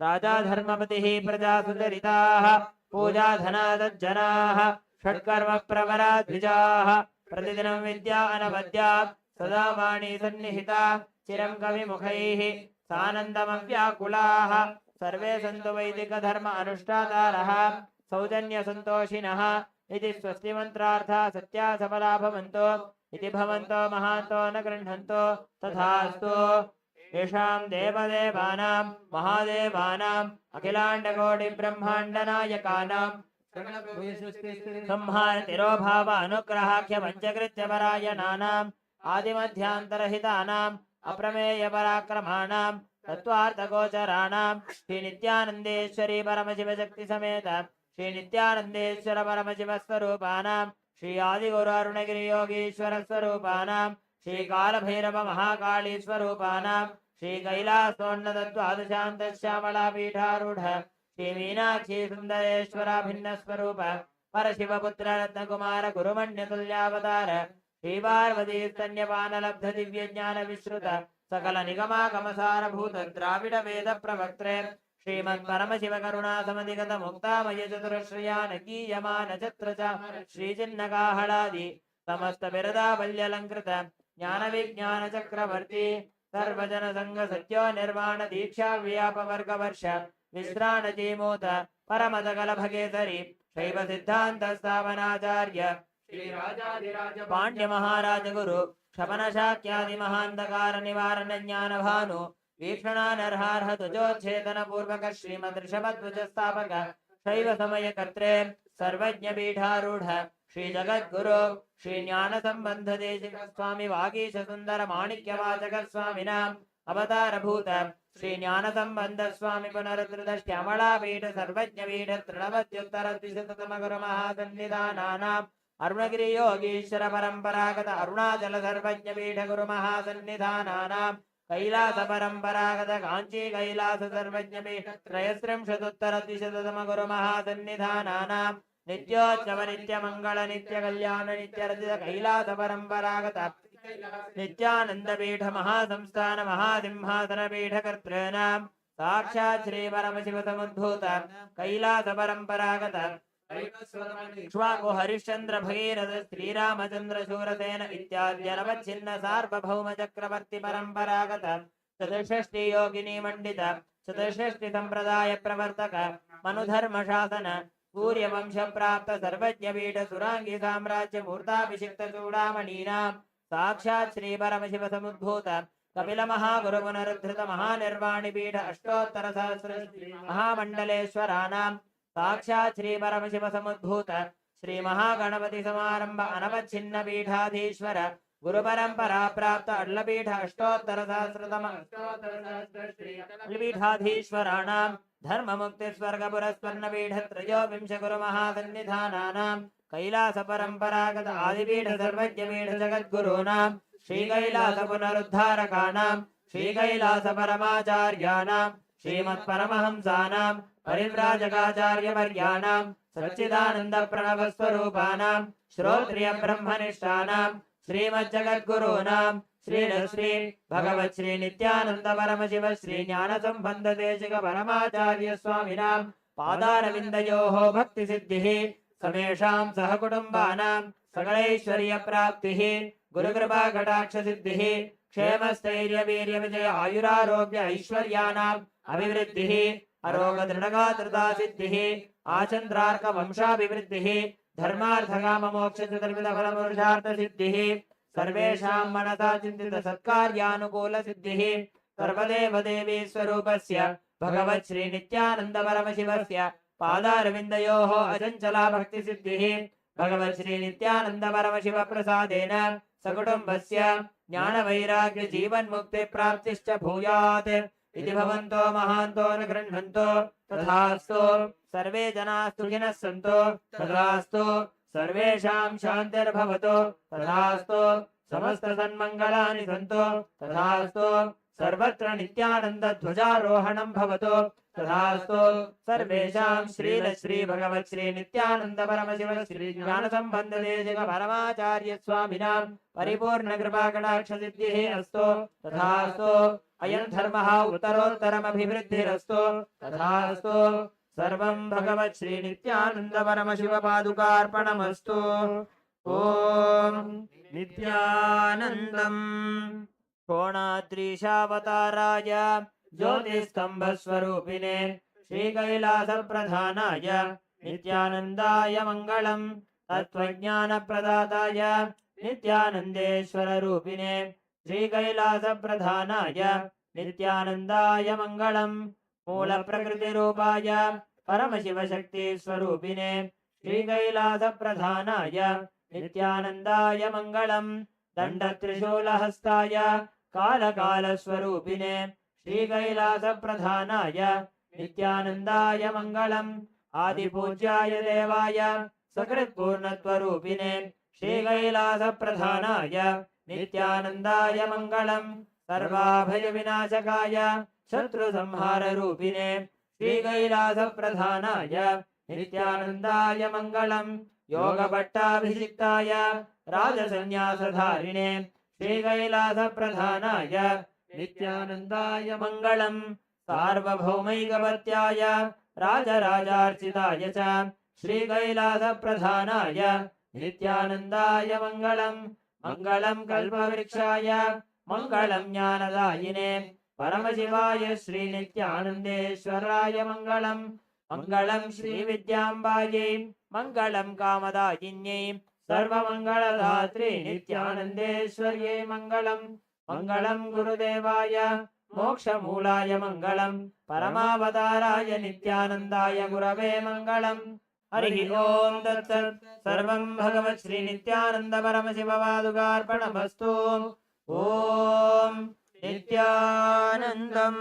[SPEAKER 2] राजा धर्मपतिः प्रजा सुचरिताः पूजा धनादज्जनाः षट्कर्म प्रवरा द्विजाः। प्रतिदिनं विद्या अनवद्या सदा वाणी सन्निहिता। चिरं कविमुखैः सानन्दमव्याकुलाः। सर्वे सन्तु वैदिकधर्म अनुष्ठातारः सौजन्यसन्तोषिणः। इति स्वस्तिमन्त्रार्थाः सत्याः सफला भवन्तु। इति भवन्तो महान्तो न गृह्णन्तु। तथास्तु। येषां देवदेवानां महादेवानाम् अखिलाण्डकोटिब्रह्माण्डनायकानां संहारतिरोभाव अनुग्रहाख्यपञ्चकृत्यपरायणानाम् आदिमध्यान्तरहितानाम् अप्रमेयपराक्रमाणां तत्त्वार्थगोचराणां श्रीनित्यानन्देश्वरी परमशिवशक्तिसमेत श्रीनित्यानन्देश्वर परमशिवस्वरूपाणां श्री आदिगुरु अरुणगिरियोगीश्वरस्वरूपाणां श्रीकालभैरवमहाकालीस्वरूपाणां श्रीकैलासोन्नतद्वादशान्तश्यामलापीठारूढ श्रीमीनाक्षी सुन्दरेश्वराभिन्नस्वरूप परशिवपुत्र रत्नकुमार गुरुमण्यतुल्यावतार श्रीपार्वती स्तन्यपानलब्ध दिव्यज्ञानविश्रुत सकल निगमागमसारभूत द्राविड वेद प्रवक्त्रे श्रीमत्परमशिवकरुणासमधिगत मुक्तामय चतुरश्रयानकीयमान छत्र च श्रीचिन्नकाहलादि समस्त बिरदावल्यलङ्कृत ज्ञानविज्ञानचक्रवर्ती सर्वजन संघ सत्यो निर्वाण दीक्षा व्यापवर्गवर्ष विश्राणजीमूत परमदकल भगेसरी शैव सिद्धांत स्थापनाचार्य श्रीराजाधिराज पाण्ड्य महाराज गुरु क्षपन शाक्यादि महांधकार निवारण ज्ञान भानु वीक्षणानर्हार्ह तुजोच्छेदन पूर्वक श्रीमद् ऋषभध्वज स्थापक शैव समय कर्त्रे सर्वज्ञ पीठारूढ़ श्री जगद्गुरु श्री ज्ञान संबंध देशिक स्वामी वागीश सुंदर माणिक्य वाचक स्वामिनाम अवतार भूत श्री ज्ञान संबंध स्वामी पुनरुद्रश्यामला पीठ सर्वज्ञ पीठ तृणवत्युत्तर द्विशततम गुरु महासन्निधानानाम अरुणगिरि योगीश्वर परंपरागत अरुणाचल सर्वज्ञ पीठ गुरु महासन्निधानानाम कैलास परंपरागत कांची कैलास सर्वज्ञ पीठ त्रयस्त्रिंशदुत्तर द्विशततम गुरु महासन्निधानानाम नित्योत्सव नित्य मंगल नित्य कल्याण नित्य रचित कैलास परंपरागत नित्यानंद पीठ महासंस्थान महासिंहासन पीठ कर्तॄणां साक्षात् श्री परमशिव समुद्भूत कैलास परंपरागत क्ष्वाको हरिश्चंद्र भगीरथ श्रीरामचंद्र शूरसेन इत्याद्यनवच्छिन्न सार्वभौम चक्रवर्ती परंपरागत चतुष्षष्टि योगिनी मंडित चतुष्षष्टि संप्रदाय प्रवर्तक मनुधर्म शासन सूर्यवंश प्राप्त सर्वज्ञ पीठ सुरांगी साम्राज्य मूर्ताभिषिक्त चूड़ामणीनां साक्षात् श्री परमशिव समुद्भूत कपिल महागुरु पुनरुद्धृत महानिर्वाणि पीठ अष्टोत्तर सहस्र महामंडलेश्वरानां साक्षात् श्री परमशिव समुद्भूत श्री महागणपति समारंभ अनवच्छिन्न पीठाधीश्वर गुरु परंपरा प्राप्त अड्लपीठ अष्टोत्तर सहस्रतम पीठाधीश्वराणां धर्म मुक्ति स्वर्ग पुरस्पन्न पीठ त्रयोविंश गुरु महासन्निधानानां कैलास परंपरागत आदिपीठ सर्वज्ञ पीठ जगद्गुरूणां श्री कैलास पुनरुद्धारकाणां श्री कैलास परमाचार्याणां श्रीमत्परमहंसानां परिव्राजकाचार्यवर्याणां सच्चिदानंद प्रणव स्वरूपाणां श्रोत्रिय ब्रह्मनिष्ठानां श्रीमज्जगद्गुरूणां श्री भगवत् श्री नित्यानंद परमशिव श्री ज्ञान संबंध देशिक परमाचार्य स्वामिनां पादारविन्दयोः भक्ति सिद्धिः समेषां सहकुटुम्बानां सकलैश्वर्य प्राप्तिः गुरुकृपा कटाक्ष सिद्धिः क्षेमस्थैर्य वीर्य विजय आयुरारोग्य ऐश्वर्याणाम् अभिवृद्धिः अरोग दृढगात्रता सिद्धिः आचन्द्रार्क वंशाभिवृद्धिः धर्मार्थ काम मोक्ष चतुर्विध फल पुरुषार्थ सिद्धिः सर्वेषां मनसा चिन्तित सत्कार्यानुकूल सिद्धिः सर्वदेव देवी स्वरूपस्य भगवत् श्री नित्यानंद परमशिवस्य पादारविन्दयोः अचञ्चला भक्ति सिद्धिः भगवत् श्री नित्यानंद परमशिव प्रसादेन सकुटुम्बस्य ज्ञान वैराग्य जीवन मुक्ति प्राप्तिश्च भूयात् इति भवन्तो महान्तो न गृह्णन्तो तथास्तु सर्वे जनाः सुखिनः सन्तु तथास्तु सर्वेषां शान्तिर्भवतु तथास्तु समस्त सन्मङ्गलानि सन्तु तथास्तु सर्वत्र नित्यानंद ध्वजारोहणं भवतु तथास्तु सर्वेषां श्री भगवत् श्री नित्यानंद परमशिव श्री ज्ञान संबंध देशिक परमाचार्य स्वामिनां परिपूर्ण कृपा कटाक्ष सिद्धिः अस्तु तथास्तु अयं धर्मः उत्तरोत्तरमभिवृद्धिरस्तु तथास्तु सर्वं भगवत् श्री नित्यानंद परमशिव पादुकार्पणमस्तु ओम नित्यानन्दम् कोणाद्रीशावताराय ज्योतिस्तंभस्वरूपिणे श्रीकैलासप्रधानाय नित्यानन्दाय मङ्गलम् तत्त्वज्ञानप्रदाताय नित्यानन्देश्वररूपिणे श्रीकैलासप्रधानाय नित्यानन्दाय मङ्गलम् मूलप्रकृतिरूपाय परमशिवशक्तिस्वरूपिणे श्रीकैलासप्रधानाय नित्यानन्दाय मङ्गलम् दण्डत्रिशूलहस्ताय कालकालस्वरूपिणे श्रीकैलासप्रधानाय नित्यानन्दाय मङ्गलम् आदिपूज्याय देवाय सकृत्पूर्णत्वरूपिणे श्रीकैलासप्रधानाय नित्यानन्दाय मङ्गलम् सर्वाभयविनाशकाय शत्रुसंहाररूपिणे श्रीकैलासप्रधानाय नित्यानन्दाय मङ्गलम् योगभट्टाभिषिक्ताय राजसन्न्यासधारिणे श्रीकैलासप्रधानाय नित्यानन्दाय मङ्गलम् सार्वभौमैकपत्याय राजराजार्चिताय च श्रीकैलासप्रधानाय नित्यानन्दाय मङ्गलम् मङ्गलम् कल्पवृक्षाय मङ्गलम् ज्ञानदायिने परमशिवाय श्रीनित्यानन्देश्वराय मङ्गलम् मङ्गलम् श्रीविद्याम्बायै मङ्गलम् कामदायिन्यै सर्वमङ्गलदात्रे नित्यानन्देश्वर्यै मङ्गलम् मङ्गलम् गुरुदेवाय मोक्षमूलाय मङ्गलम् परमावताराय नित्यानन्दाय गुरवे मङ्गलम् हरिः ओम् तत्सत् सर्वम् भगवत् श्री नित्यानन्द परमशिव पादुकार्पणमस्तु ओम् नित्यानन्दम्।